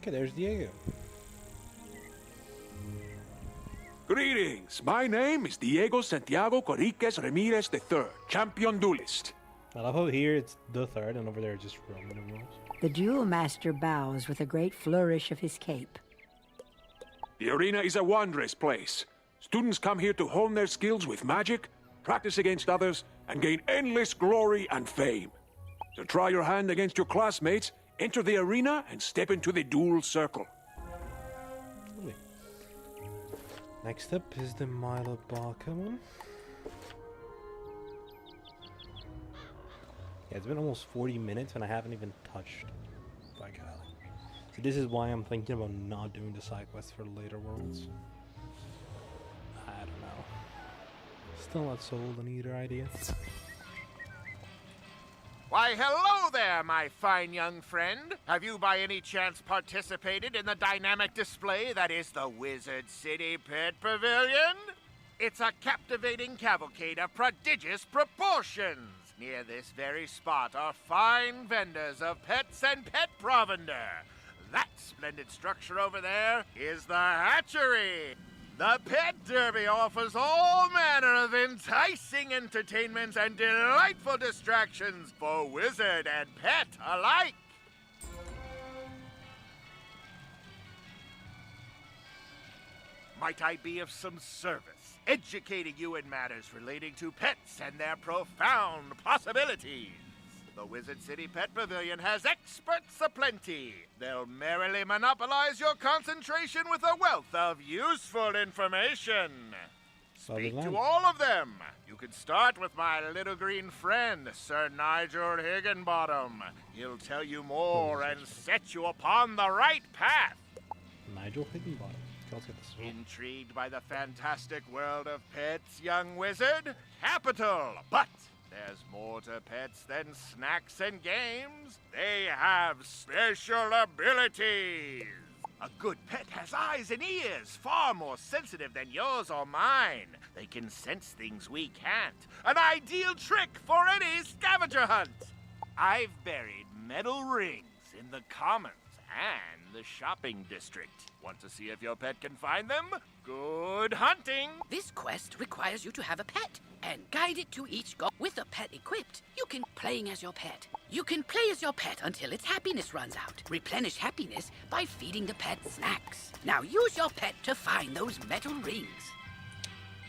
[SPEAKER 1] Okay, there's Diego.
[SPEAKER 14] Greetings. My name is Diego Santiago Corriquez Ramirez III, champion duelist.
[SPEAKER 1] I love how here it's the third, and over there it's just Roman numerals.
[SPEAKER 22] The duel master bows with a great flourish of his cape.
[SPEAKER 14] The arena is a wondrous place. Students come here to hone their skills with magic, practice against others, and gain endless glory and fame. To try your hand against your classmates, enter the arena and step into the duel circle.
[SPEAKER 1] Lovely. Next up is the Milo Barker one. Yeah, it's been almost 40 minutes and I haven't even touched Vicar. So this is why I'm thinking about not doing the side quests for later worlds. I don't know. Still not sold on either idea.
[SPEAKER 3] Why, hello there, my fine young friend. Have you by any chance participated in the dynamic display that is the Wizard City Pet Pavilion? It's a captivating cavalcade of prodigious proportions. Near this very spot are fine vendors of pets and pet provender. That splendid structure over there is the hatchery. The Pet Derby offers all manner of enticing entertainments and delightful distractions for wizard and pet alike. Might I be of some service, educating you in matters relating to pets and their profound possibilities? The Wizard City Pet Pavilion has experts aplenty. They'll merrily monopolize your concentration with a wealth of useful information. Speak to all of them. You can start with my little green friend, Sir Nigel Higginbottom. He'll tell you more and set you upon the right path.
[SPEAKER 1] Nigel Higginbottom.
[SPEAKER 3] Intrigued by the fantastic world of pets, young wizard? Capital! But there's more to pets than snacks and games. They have special abilities. A good pet has eyes and ears far more sensitive than yours or mine. They can sense things we can't. An ideal trick for any scavenger hunt. I've buried metal rings in the commons and the shopping district. Want to see if your pet can find them? Good hunting!
[SPEAKER 4] This quest requires you to have a pet and guide it to each goal. With a pet equipped, you can playing as your pet. You can play as your pet until its happiness runs out. Replenish happiness by feeding the pet snacks. Now use your pet to find those metal rings.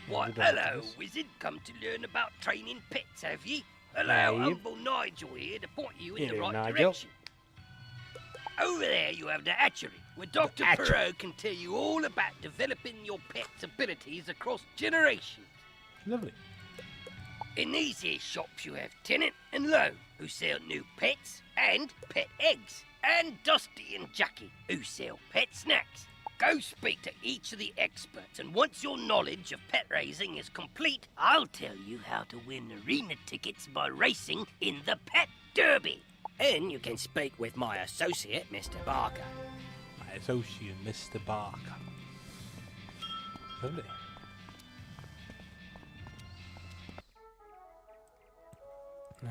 [SPEAKER 17] Why, hello, wizard. Come to learn about training pets, have ye? Hello, humble Nigel here to point you in the right direction. Over there you have the hatchery, where Dr. Perot can tell you all about developing your pet's abilities across generations.
[SPEAKER 1] Lovely.
[SPEAKER 17] In these here shops you have Tennant and Lowe, who sell new pets and pet eggs, and Dusty and Jackie, who sell pet snacks. Go speak to each of the experts, and once your knowledge of pet raising is complete, I'll tell you how to win arena tickets by racing in the Pet Derby. And you can speak with my associate, Mr. Barker.
[SPEAKER 1] My associate, Mr. Barker. Lovely.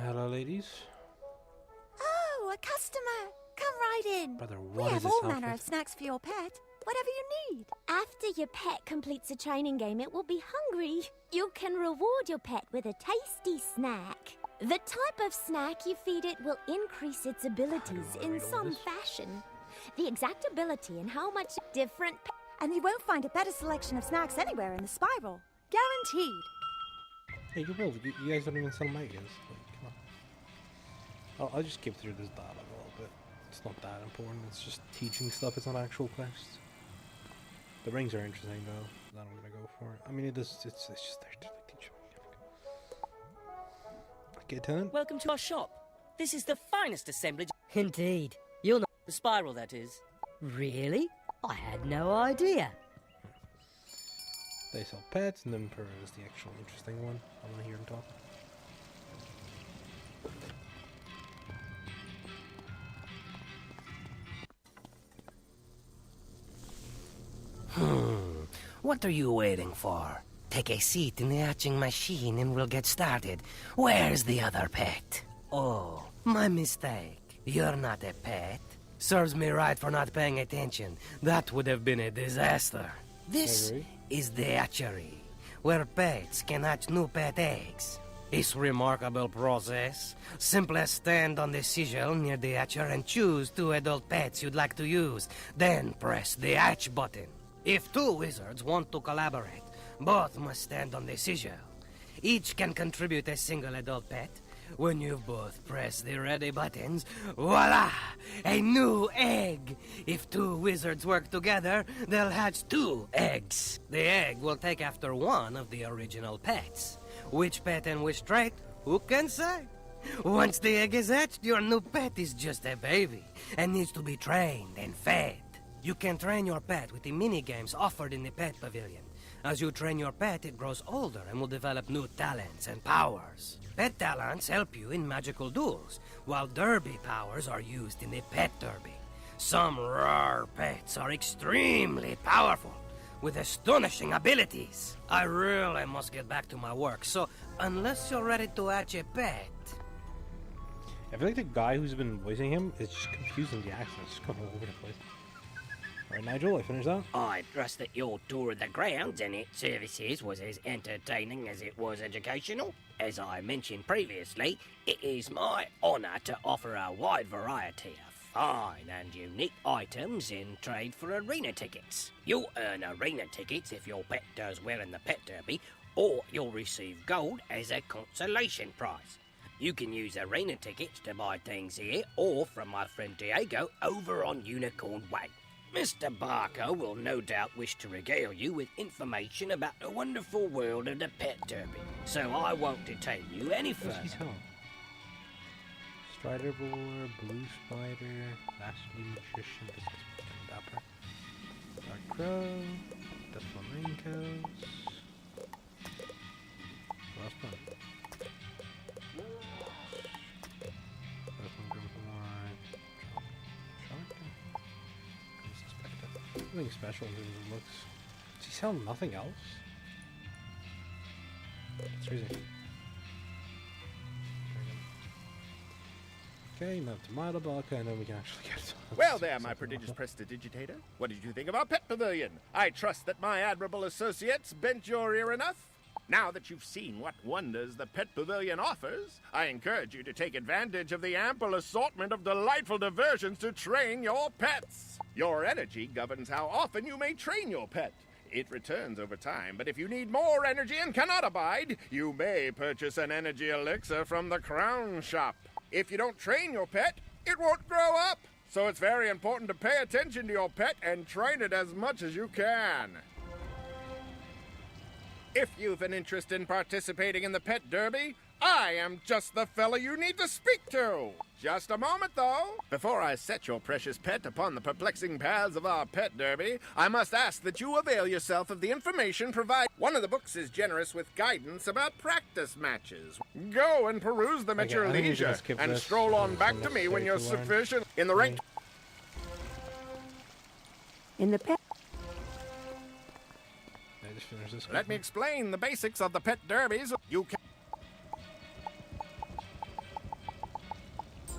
[SPEAKER 1] Hello, ladies.
[SPEAKER 7] Oh, a customer. Come right in.
[SPEAKER 1] Brother,
[SPEAKER 7] we
[SPEAKER 1] what
[SPEAKER 7] have
[SPEAKER 1] is this
[SPEAKER 7] all manner
[SPEAKER 1] outfit?
[SPEAKER 7] of snacks for your pet. Whatever you need.
[SPEAKER 10] After your pet completes a training game, it will be hungry. You can reward your pet with a tasty snack. The type of snack you feed it will increase its abilities in some fashion. The exact ability and how much different...
[SPEAKER 7] And you won't find a better selection of snacks anywhere in the spiral. Guaranteed.
[SPEAKER 1] Hey, you will. You guys don't even sell megas. Like, come on. I'll just skip through this dialogue a little bit. It's not that important. It's just teaching stuff. It's not actual quests. The rings are interesting though. That I'm gonna go for. I mean, it's just there to like, teach you. Okay, Tenant.
[SPEAKER 8] Welcome to our shop. This is the finest assemblage. Indeed. You'll know the spiral, that is. Really? I had no idea.
[SPEAKER 1] They sell pets, and then Perot is the actual interesting one. I want to hear him talk.
[SPEAKER 17] What are you waiting for? Take a seat in the hatching machine and we'll get started. Where's the other pet? Oh, my mistake. You're not a pet. Serves me right for not paying attention. That would have been a disaster. This is the hatchery, where pets can hatch new pet eggs. It's a remarkable process. Simply stand on the sigil near the hatcher and choose 2 adult pets you'd like to use. Then press the hatch button. If 2 wizards want to collaborate, both must stand on the sigil. Each can contribute a single adult pet. When you've both pressed the ready buttons, voila! A new egg! If 2 wizards work together, they'll hatch 2 eggs. The egg will take after one of the original pets. Which pet and which trait, who can say? Once the egg is hatched, your new pet is just a baby and needs to be trained and fed. You can train your pet with the mini-games offered in the pet pavilion. As you train your pet, it grows older and will develop new talents and powers. Pet talents help you in magical duels, while derby powers are used in the pet derby. Some rare pets are extremely powerful, with astonishing abilities. I really must get back to my work, so unless you're ready to hatch a pet...
[SPEAKER 1] I feel like the guy who's been voicing him is just confusing the accents, just going all over the place. Alright, Nigel, I finished that?
[SPEAKER 17] I trust that your tour of the grounds and its services was as entertaining as it was educational. As I mentioned previously, it is my honour to offer a wide variety of fine and unique items in trade for arena tickets. You'll earn arena tickets if your pet does well in the pet derby, or you'll receive gold as a consolation prize. You can use arena tickets to buy things here or from my friend Diego over on Unicorn Way.
[SPEAKER 20] Mr. Barker will no doubt wish to regale you with information about the wonderful world of the pet derby, so I won't detain you any further.
[SPEAKER 1] Strider boar, blue spider, ghastly magician, this is dapper. Dark crow, the flamencos. Last one. Nothing special in terms of looks. Does he sell nothing else? That's crazy. Okay, now to my Barker, and then we can actually get to
[SPEAKER 3] Well there, my prodigious prestidigitator. What did you think of our pet pavilion? I trust that my admirable associates bent your ear enough? Now that you've seen what wonders the Pet Pavilion offers, I encourage you to take advantage of the ample assortment of delightful diversions to train your pets. Your energy governs how often you may train your pet. It returns over time, but if you need more energy and cannot abide, you may purchase an energy elixir from the Crown Shop. If you don't train your pet, it won't grow up. So it's very important to pay attention to your pet and train it as much as you can. If you've an interest in participating in the Pet Derby, I am just the fella you need to speak to. Just a moment, though. Before I set your precious pet upon the perplexing paths of our Pet Derby, I must ask that you avail yourself of the information provided. One of the books is generous with guidance about practice matches. Go and peruse them at your leisure, and stroll on back to me when you're sufficient in the rank.
[SPEAKER 22] In the pet.
[SPEAKER 3] Let me explain the basics of the pet derbies. You can.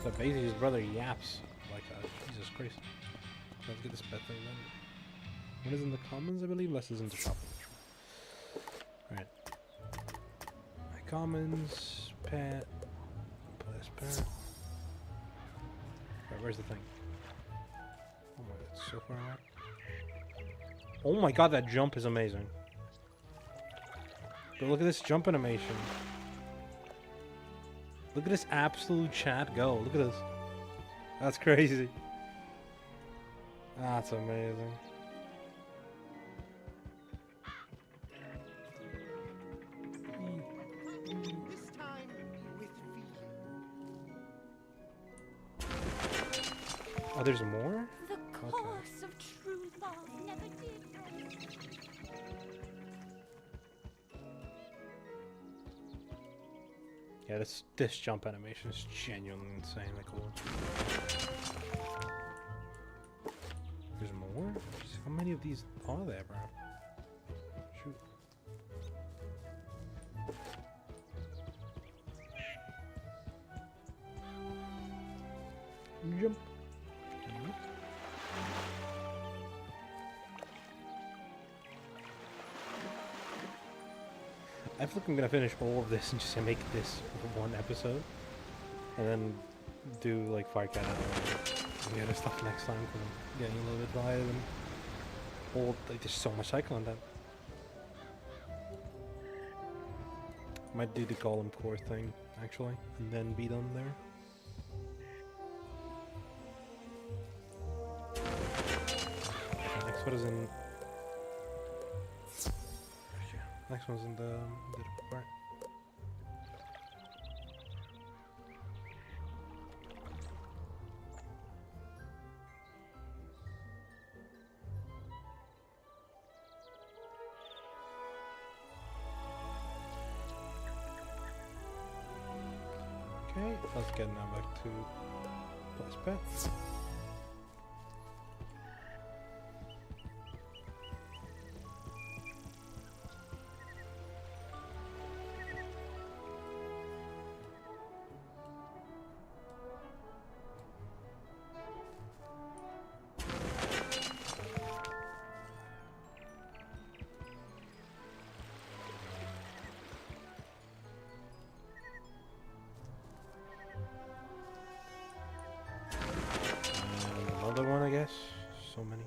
[SPEAKER 1] The basic, his brother yaps like Jesus Christ. Let's get this pet thing done. One is in the commons, I believe. Less is in the shop. Alright. My commons, pet, plus pet. Alright, where's the thing? Oh my god, it's so far out. Oh my god, that jump is amazing. But look at this jump animation. Look at this absolute chat go. Look at this. That's crazy. That's amazing.
[SPEAKER 11] This time with
[SPEAKER 1] Oh, there's more?
[SPEAKER 10] The course of true love never did.
[SPEAKER 1] Yeah, this jump animation is genuinely insanely cool. There's more? Jeez, how many of these are there, bro? Shoot. Jump. I feel like I'm gonna finish all of this and just make this one episode, and then do like Firecat and the other stuff next time because I'm getting a little bit tired and old. Like there's so much cycle in that. Might do the Golem Core thing actually, and then be done there. Okay, next one is in. Next one's in the part. Okay, let's get now back to plus pets. Another one, I guess. So many.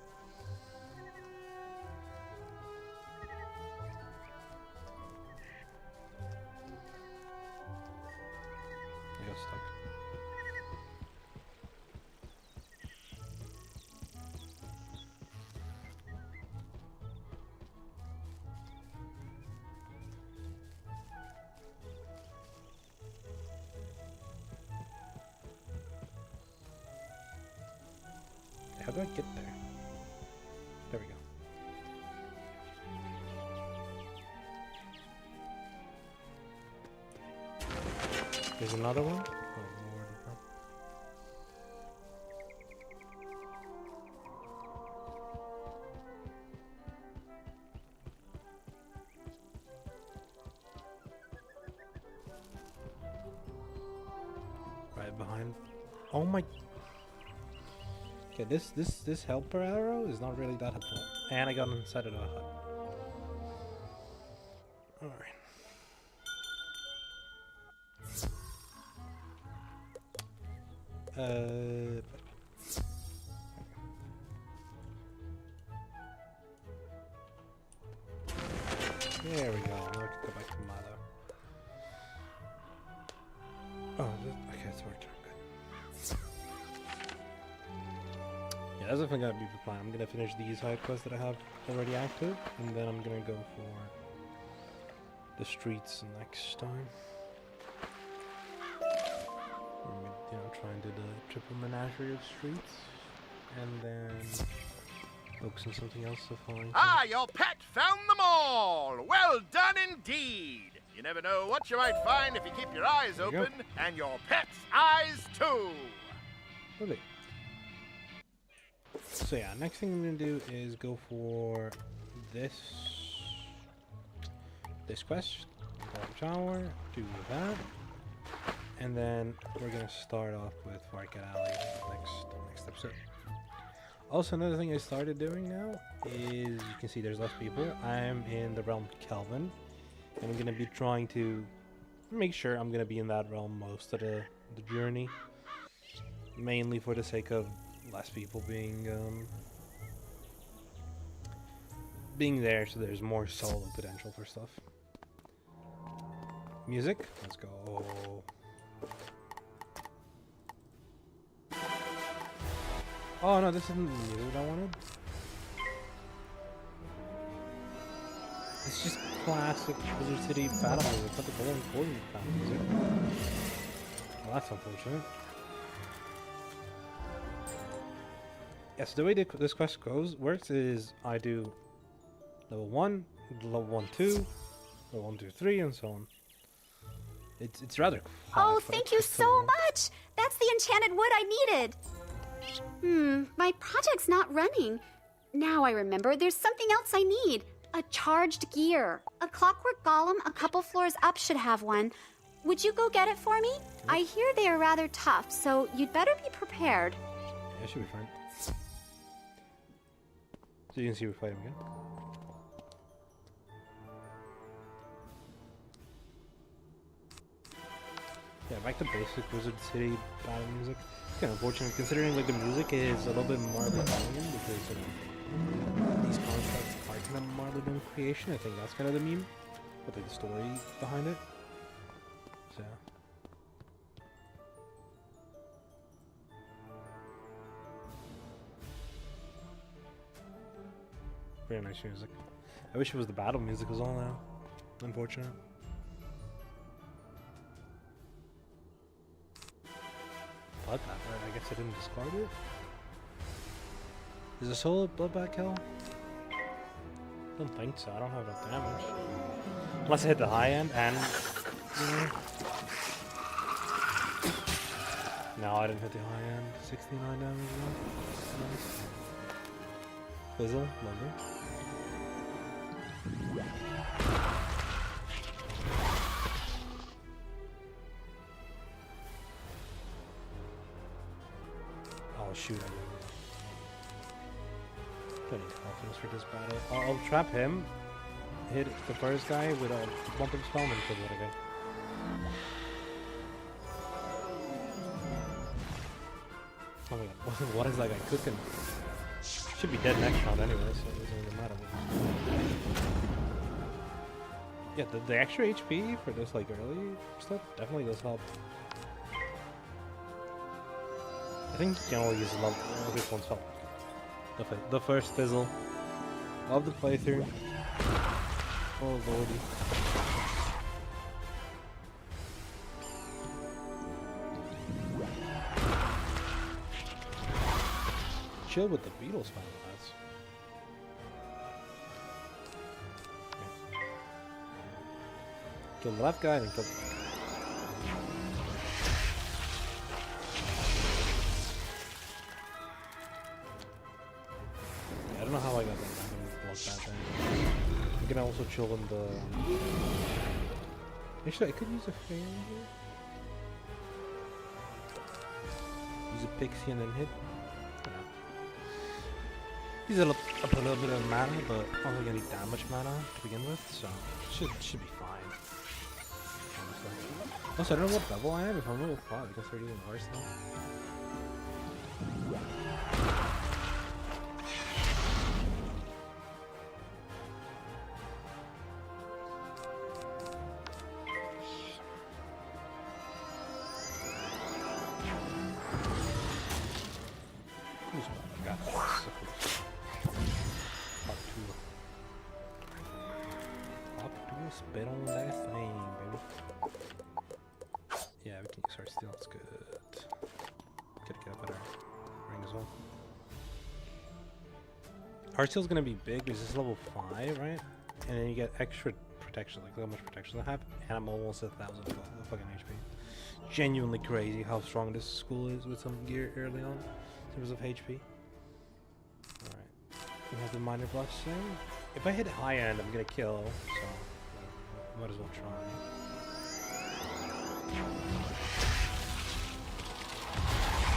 [SPEAKER 1] I got stuck. how do I get there? There we go. There's another one? Oh, Lord. Right behind. Oh my. Okay, this helper arrow is not really that helpful. And I got inside of the hut. Alright. There we go. Now I can go back to Mother. Oh, okay, it's worked out good. Yeah, that's definitely gotta be the plan. I'm gonna finish these side quests that I have already active, and then I'm gonna go for the streets next time. You know, try and do the triple menagerie of streets, and then focus on something else to find.
[SPEAKER 3] Ah, your pet found them all! Well done indeed! You never know what you might find if you keep your eyes open, and your pet's eyes too!
[SPEAKER 1] Really? So yeah, next thing I'm gonna do is go for this quest, Tower, do that. And then we're gonna start off with Market Alley next episode. Also, another thing I started doing now is, you can see there's less people. I'm in the realm Kelvin, and I'm gonna be trying to make sure I'm gonna be in that realm most of the journey, mainly for the sake of less people being there, so there's more solo potential for stuff. Music, let's go. Oh no, this isn't the music I wanted. It's just classic Wizard City battle music. Put the golden golden battle music. Well, that's unfortunate. Yes, the way this quest works is I do level 1, level 1, 2, level 1, 2, 3, and so on. It's rather fun.
[SPEAKER 13] Oh, thank you so much! That's the enchanted wood I needed! My project's not running. Now I remember, there's something else I need. A charged gear. A clockwork golem a couple floors up should have one. Would you go get it for me? I hear they are rather tough, so you'd better be prepared.
[SPEAKER 1] Yeah, it should be fine. So you can see we fight him again. Yeah, back to basic Wizard City battle music. It's kind of unfortunate considering like the music is a little bit mildly Italian because these constructs are kind of mildly done creation. I think that's kind of the meme, but like the story behind it. So. Very nice music. I wish it was the battle music as well now. Unfortunate. Bloodbath, right? I guess I didn't discard it. Is a solo bloodbath kill? I don't think so. I don't have enough damage. Unless I hit the high end and... No, I didn't hit the high end. 69 damage. Nice. Fizzle, lovely. Oh shoot, I don't need confidence for this battle. I'll trap him, hit the first guy with a bump of spell and kill the other guy. Oh my god, what is that guy cooking? Should be dead next round anyway, so it doesn't really matter. Yeah, the extra HP for this like early stuff definitely does help. I think you can only use this one's help. The first fizzle of the playthrough. Oh lordy. chill with the Beatles fan that's. Kill the left guy, then kill the right guy. Yeah, I don't know how I got that block that thing. You can also chill in the... Actually, I could use a fan here. Use a pixie and then hit. Use a little bit of mana, but I don't think I need that much mana to begin with, so should be fine. Honestly. Also, I don't know what level I am. If I'm level 5, because they're using Hearthstone. Spit on that thing, baby. Yeah, we can use our steel, that's good. Gotta get a better ring as well. Heartsteel's gonna be big because this is level 5, right? And then you get extra protection, like look how much protection I have, and I'm almost 1,000 fucking HP. Genuinely crazy how strong this school is with some gear early on in terms of HP. Alright. We have the minor blessing. If I hit high end, I'm gonna kill, so might as well try.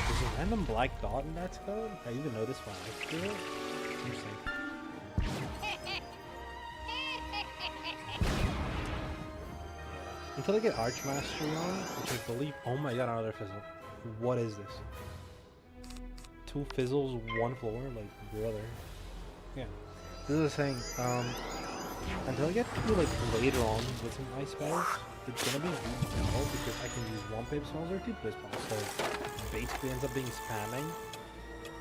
[SPEAKER 1] There's a random black dot in that code? I even noticed when I do it. Interesting. Until I get Arch Mastery on, which I believe... Oh my god, another fizzle. What is this? 2 fizzles, 1 floor? Like, brother. Yeah. This is a thing. Until I get to like later on with some ice spells, it's gonna be really dull because I can use 1 pip spells or 2 pip spells, so basically ends up being spamming.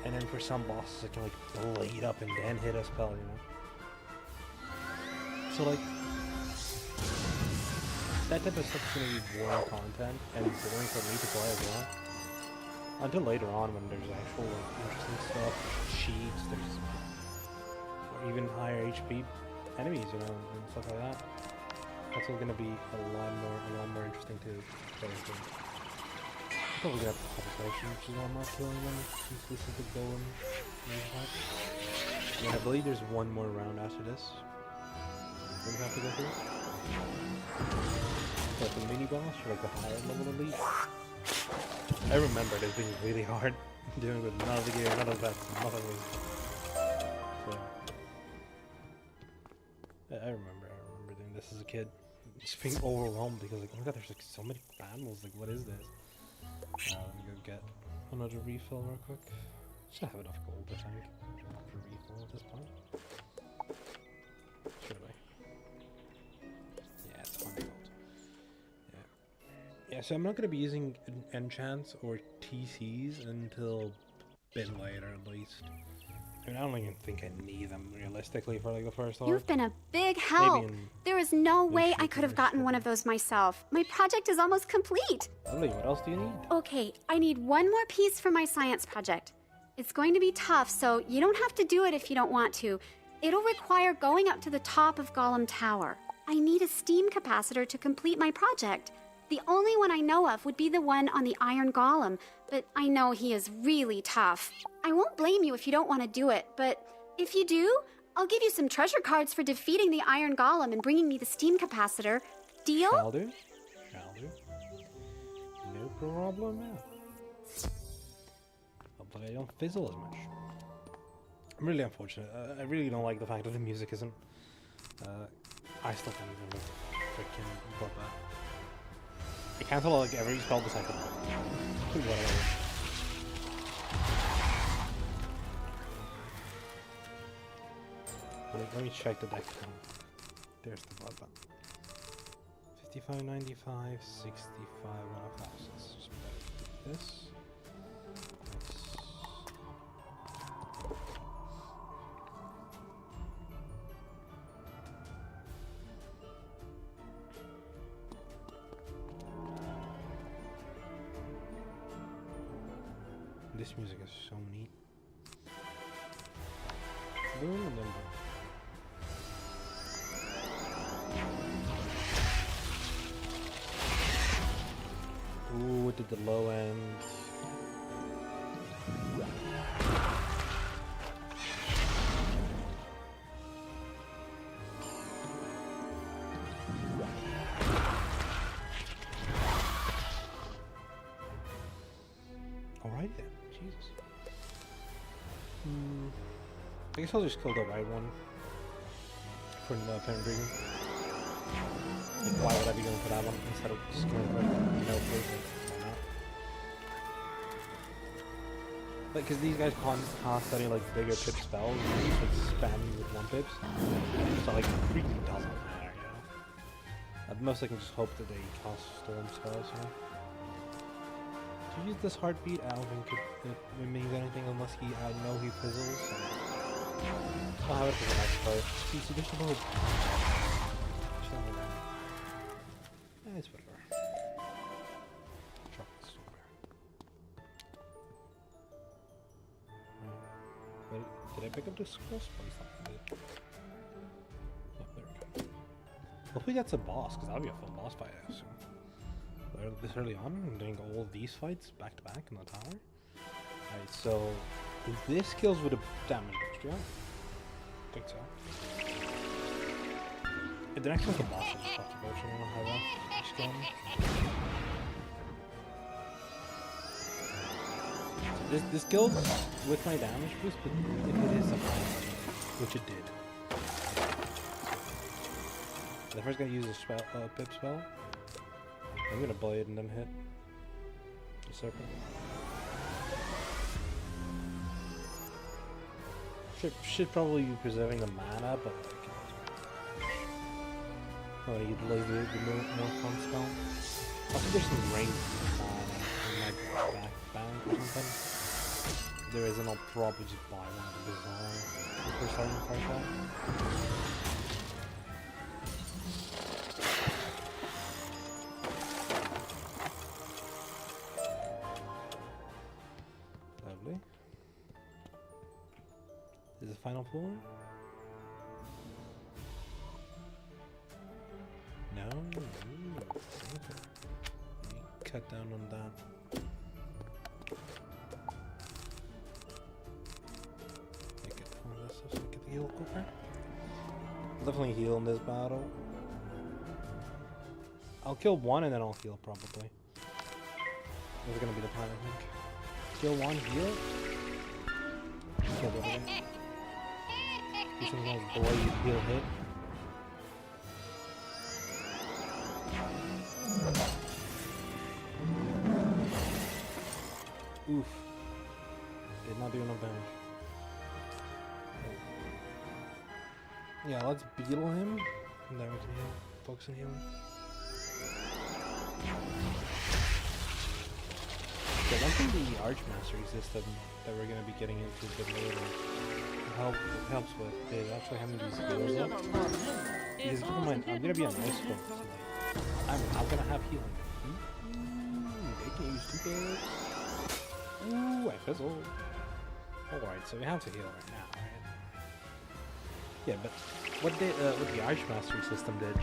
[SPEAKER 1] And then for some bosses I can like blade up and then hit a spell, you know. So like that type of stuff is gonna be boring content and boring for me to play as well. Until later on when there's actual like interesting stuff, cheats, there's or even higher HP enemies, you know, and stuff like that. That's all gonna be a lot more interesting to play through. Probably gonna have a conversation, which is why I'm not killing them since this is the goal and I believe there's one more round after this. We have to go through. Like the mini boss or like the higher level elite. I remember this being really hard dealing with none of the gear, none of that, nothing. So I remember doing this as a kid. Just being overwhelmed because like, oh my god, there's like so many battles, like what is this? Let me go get another refill real quick. Should have enough gold, I think, for refill at this point. Should I? Yeah, it's 100 gold. Yeah, so I'm not going to be using enchants or TCs until a bit later at least. I mean, I don't even think I need them realistically for like the first
[SPEAKER 13] You've been a big help. There is no way I could have gotten one of those myself. My project is almost complete.
[SPEAKER 1] Really? What else do you need?
[SPEAKER 13] Okay, I need one more piece for my science project. It's going to be tough, so you don't have to do it if you don't want to. It'll require going up to the top of Golem Tower. I need a steam capacitor to complete my project. The only one I know of would be the one on the Iron Golem, but I know he is really tough. I won't blame you if you don't want to do it, but if you do, I'll give you some treasure cards for defeating the Iron Golem and bringing me the steam capacitor. Deal?
[SPEAKER 1] Shall do. Shall do. No problem now. Hopefully I don't fizzle as much. I'm really unfortunate. I really don't like the fact that the music isn't... I still can't even freaking put that. I cancel like every spell the second. Whatever. Let me check the deck count. There's the blood button. 55, 95, 65, 105. So let's just better this. This music is so neat. boom, and then boom. Ooh, it did the low end. Alright then, Jesus. I guess I'll just kill the right one for no apparent reason. Like, why would I be going for that one instead of just going for no reason? Why not? Like, because these guys can't cast any like bigger pip spells, you just spam you with one pips. So like, it really doesn't matter, you know? At most I can just hope that they cast storm spells, you know? To use this heartbeat, I don't think it means anything unless I know he fizzles. So I'll have it for the next part. See, there's no hope. It's whatever. Chocolate strawberry. Wait, did I pick up this quest? Probably something did. Yeah, there we go. Hopefully that's a boss, because that'll be a fun boss fight, I assume. This early on, I'm doing all of these fights back to back in the tower. Alright, so this kills with a damage boost, yeah? I think so. The next one's the boss, I just have to go, so I don't know how that is going. So this kills with my damage boost, but if it is a fight, which it did. The first guy uses a spell, pip spell. I'm gonna blade and then hit the serpent. Should probably be preserving the mana, but like, oh, you delay the more fun spell. I think there's some range in my back bank or something. If there isn't, I'll probably just buy one of the bizarre before starting to fight that. Is the final floor? No? Ooh, okay. Cut down on that. Make it fun, let's just get the heal quicker. I'll definitely heal in this battle. I'll kill one and then I'll heal probably. That's gonna be the plan, I think. Kill one, heal. Kill the other guy. Do some kind of blade heal hit. Oof. Did not do enough damage. Yeah, let's beetle him. And then we can heal. Focus on healing. Yeah, I think the Archmastery system that we're going to be getting into a bit later helps with is actually having these healers up. Because keep in mind, I'm going to be a nice one tonight. I'm going to have healing. They can use 2 pigs. Ooh, I fizzled. Alright, so we have to heal right now, right? Yeah, but what the Archmastery system did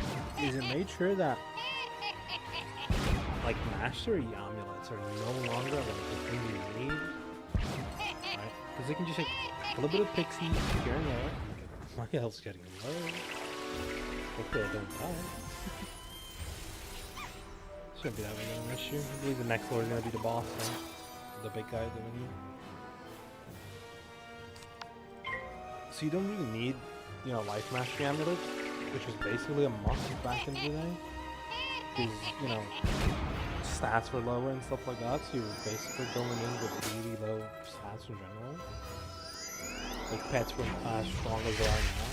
[SPEAKER 1] is it made sure that like mastery amulets are no longer like the thing you need, right? Because they can just like a little bit of pixie here and there. My health's getting low. Hopefully I don't die. Shouldn't be that big of an issue. I believe the next floor is gonna be the boss, huh? The big guy that we need. So you don't really need, you know, life mastery amulets, which was basically a must back in the day. Because, you know, stats were lower and stuff like that, so you were basically going in with really low stats in general. Like, pets weren't as strong as they are now.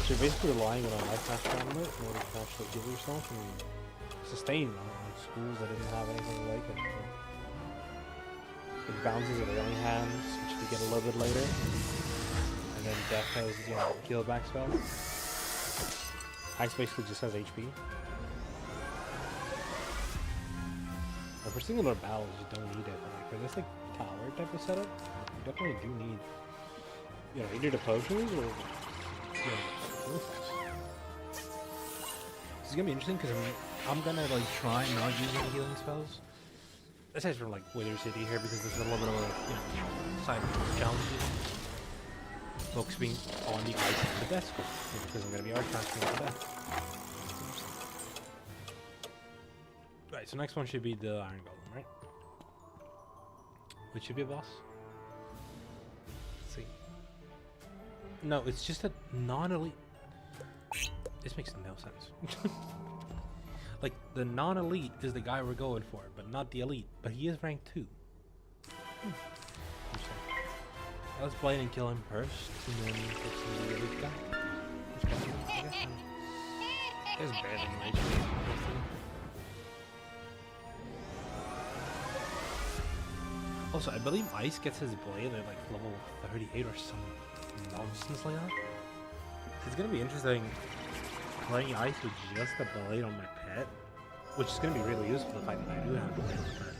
[SPEAKER 1] So you're basically relying on a life mastery amulet in order to actually give yourself and sustain, you know, like schools that didn't have anything like it. It bounces of alien hands, which we get a little bit later. And then Death has, you know, heal back spell. Ice basically just has HP. For singular battles, you don't need it. Like, for this like tower type of setup, you definitely do need you know, either the potions or, you know, healing spells. This is gonna be interesting because I'm gonna like try not using healing spells. Aside from like Wither City here, because there's a little bit of a, you know, side challenge. Focusing on the ice and the death score, because I'm gonna be arcasting on death. Right, so next one should be the Iron Golem, right? Which should be a boss. Let's see. No, it's just a non-elite. This makes no sense. Like, the non-elite is the guy we're going for, but not the elite. But he is rank 2. Let's blade and kill him first, and then fix the elite guy. There's barely no HP. Also, I believe Ice gets his blade at like level 38 or some nonsense like that. It's gonna be interesting playing Ice with just a blade on my pet, which is gonna be really useful the fact that I do have a blade on my pet.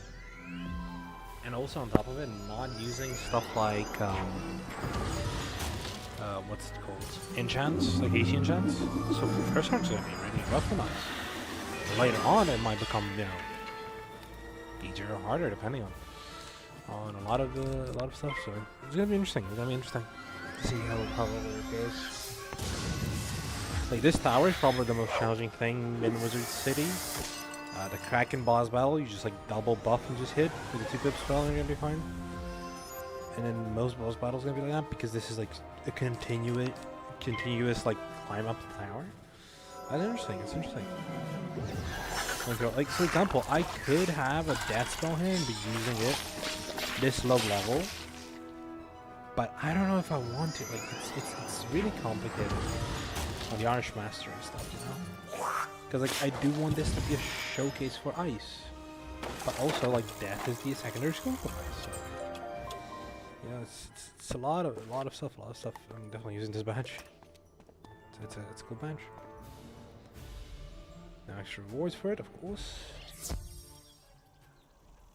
[SPEAKER 1] And also on top of it, not using stuff like what's it called? Enchants, like AC enchants. So the first one's gonna be really rough and nice. Later on, it might become, you know, easier or harder depending on a lot of stuff. So it's gonna be interesting. It's gonna be interesting to see how it goes. Like, this tower is probably the most challenging thing in Wizard City. The Kraken boss battle, you just like double buff and just hit with a 2-pip spell and you're gonna be fine. And then most boss battles gonna be like that because this is like a continuous like climb up the tower. That's interesting. It's interesting. Like, for example, I could have a death spell here and be using it this low level, but I don't know if I want to. Like, it's really complicated on the Archmaster and stuff, you know. Because like I do want this to be a showcase for Ice, but also like Death is the secondary skill for Ice. So, yeah, it's a lot of stuff. I'm definitely using this badge. It's a cool badge. Now extra rewards for it, of course.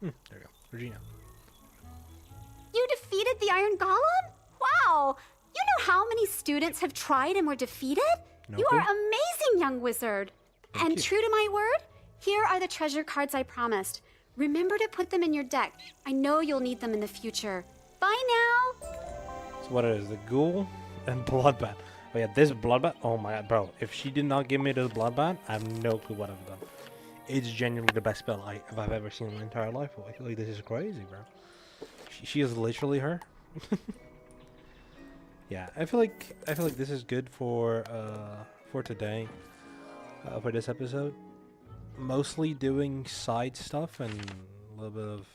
[SPEAKER 1] There we go, Regina.
[SPEAKER 13] You defeated the Iron Golem? Wow! You know how many students have tried and were defeated?
[SPEAKER 1] No
[SPEAKER 13] You
[SPEAKER 1] clue.
[SPEAKER 13] are amazing, young wizard.
[SPEAKER 1] Thank
[SPEAKER 13] And
[SPEAKER 1] you.
[SPEAKER 13] true to my word, here are the treasure cards I promised. Remember to put them in your deck. I know you'll need them in the future. Bye now!
[SPEAKER 1] So what it is, the Ghoul and Bloodbath. Oh yeah, this Bloodbath, oh my god, bro. If she did not give me this Bloodbath, I have no clue what I've done. It's genuinely the best spell I've ever seen in my entire life. Like, this is crazy, bro. She is literally her. Yeah, I feel like this is good for today, for this episode. Mostly doing side stuff and a little bit of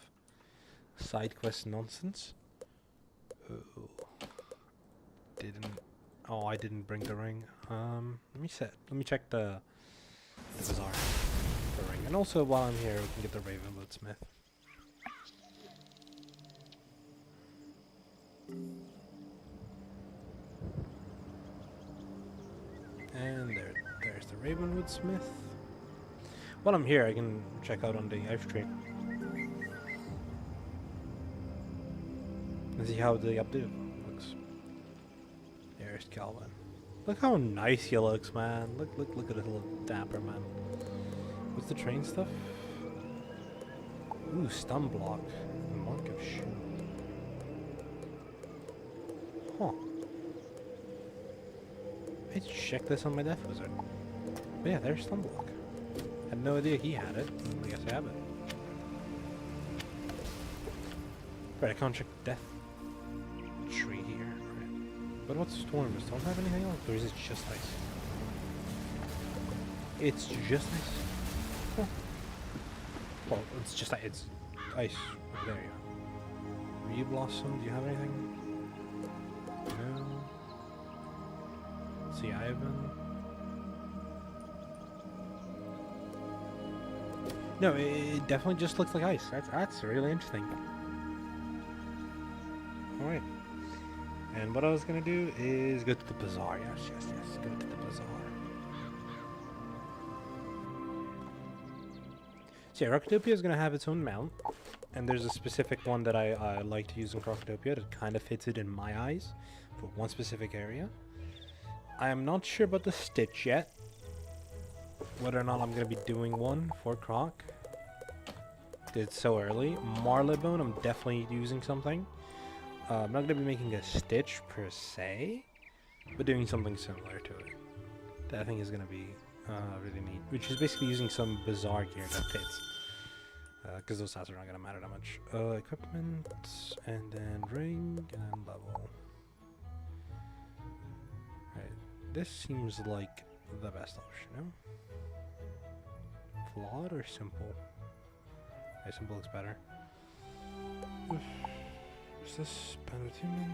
[SPEAKER 1] side quest nonsense. Ooh. I didn't bring the ring. Let me check the bazaar for the ring. And also while I'm here, we can get the Ravenwood Smith. And there's the Ravenwood Smith. While I'm here, I can check out on the ice tree and see how the update looks. There's Calvin. Look how nice he looks, man. Look at this little dapper man. What's the train stuff? Ooh, stun block. Monk of Shoe. Huh. Let's check this on my Death Wizard. But yeah, there's stun block. Had no idea he had it. I guess I have it. Right, I can't check Death Tree here. Right. But what's Storm? Does Storm have anything else? Or is it just ice? It's just ice. Huh. Well, it's just it's ice over there, yeah. Re Blossom, do you have anything? No. See Ivan. No, it definitely just looks like ice. That's really interesting. Alright. And what I was gonna do is go to the bazaar. Yes. Go to the bazaar. So yeah, Crocodopia is gonna have its own mount. And there's a specific one that I like to use in Crocodopia that kind of fits it in my eyes. for one specific area. I am not sure about the Stitch yet. Whether or not I'm going to be doing one for Croc. It's so early. Marlebone, I'm definitely using something. I'm not going to be making a Stitch per se, but doing something similar to it. That I think is going to be really neat. Which is basically using some bizarre gear that fits. Because those stats are not going to matter that much. Equipment, and then ring, and level. Alright, this seems like the best option, no? Flawed or simple? Okay, simple looks better. Is this better to me?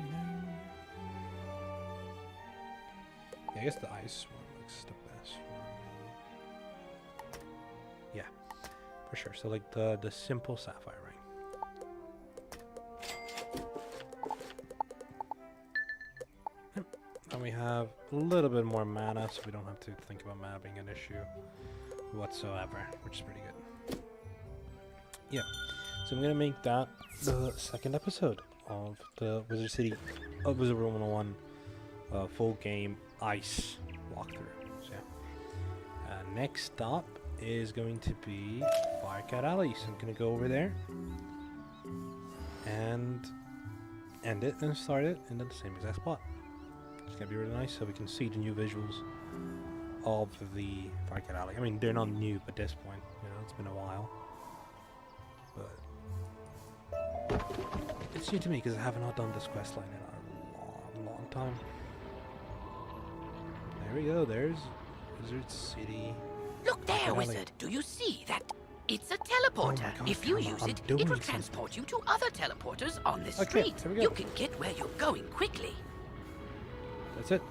[SPEAKER 1] Yeah, I guess the ice one looks the best for me. Yeah, for sure. So like the simple sapphire ring. Yep. And we have a little bit more mana, so we don't have to think about mana being an issue whatsoever, which is pretty good. Yeah, so I'm gonna make that the second episode of the Wizard City of Wizard101 full game ice walkthrough. So yeah, next stop is going to be Firecat Alley. So I'm gonna go over there and end it and start it in the same exact spot. It's gonna be really nice, so we can see the new visuals of the Firecat Alley. I mean, they're not new at this point. You know, it's been a while. But it's new to me because I have not done this quest line in a long time. There we go, there's Wizard City.
[SPEAKER 4] Look there, Wizard. Do you see that? It's a teleporter.
[SPEAKER 1] Oh God,
[SPEAKER 4] if you use it, it will transport you to other teleporters on the street.
[SPEAKER 1] Here we go.
[SPEAKER 4] You can get where you're going quickly.
[SPEAKER 1] That's it.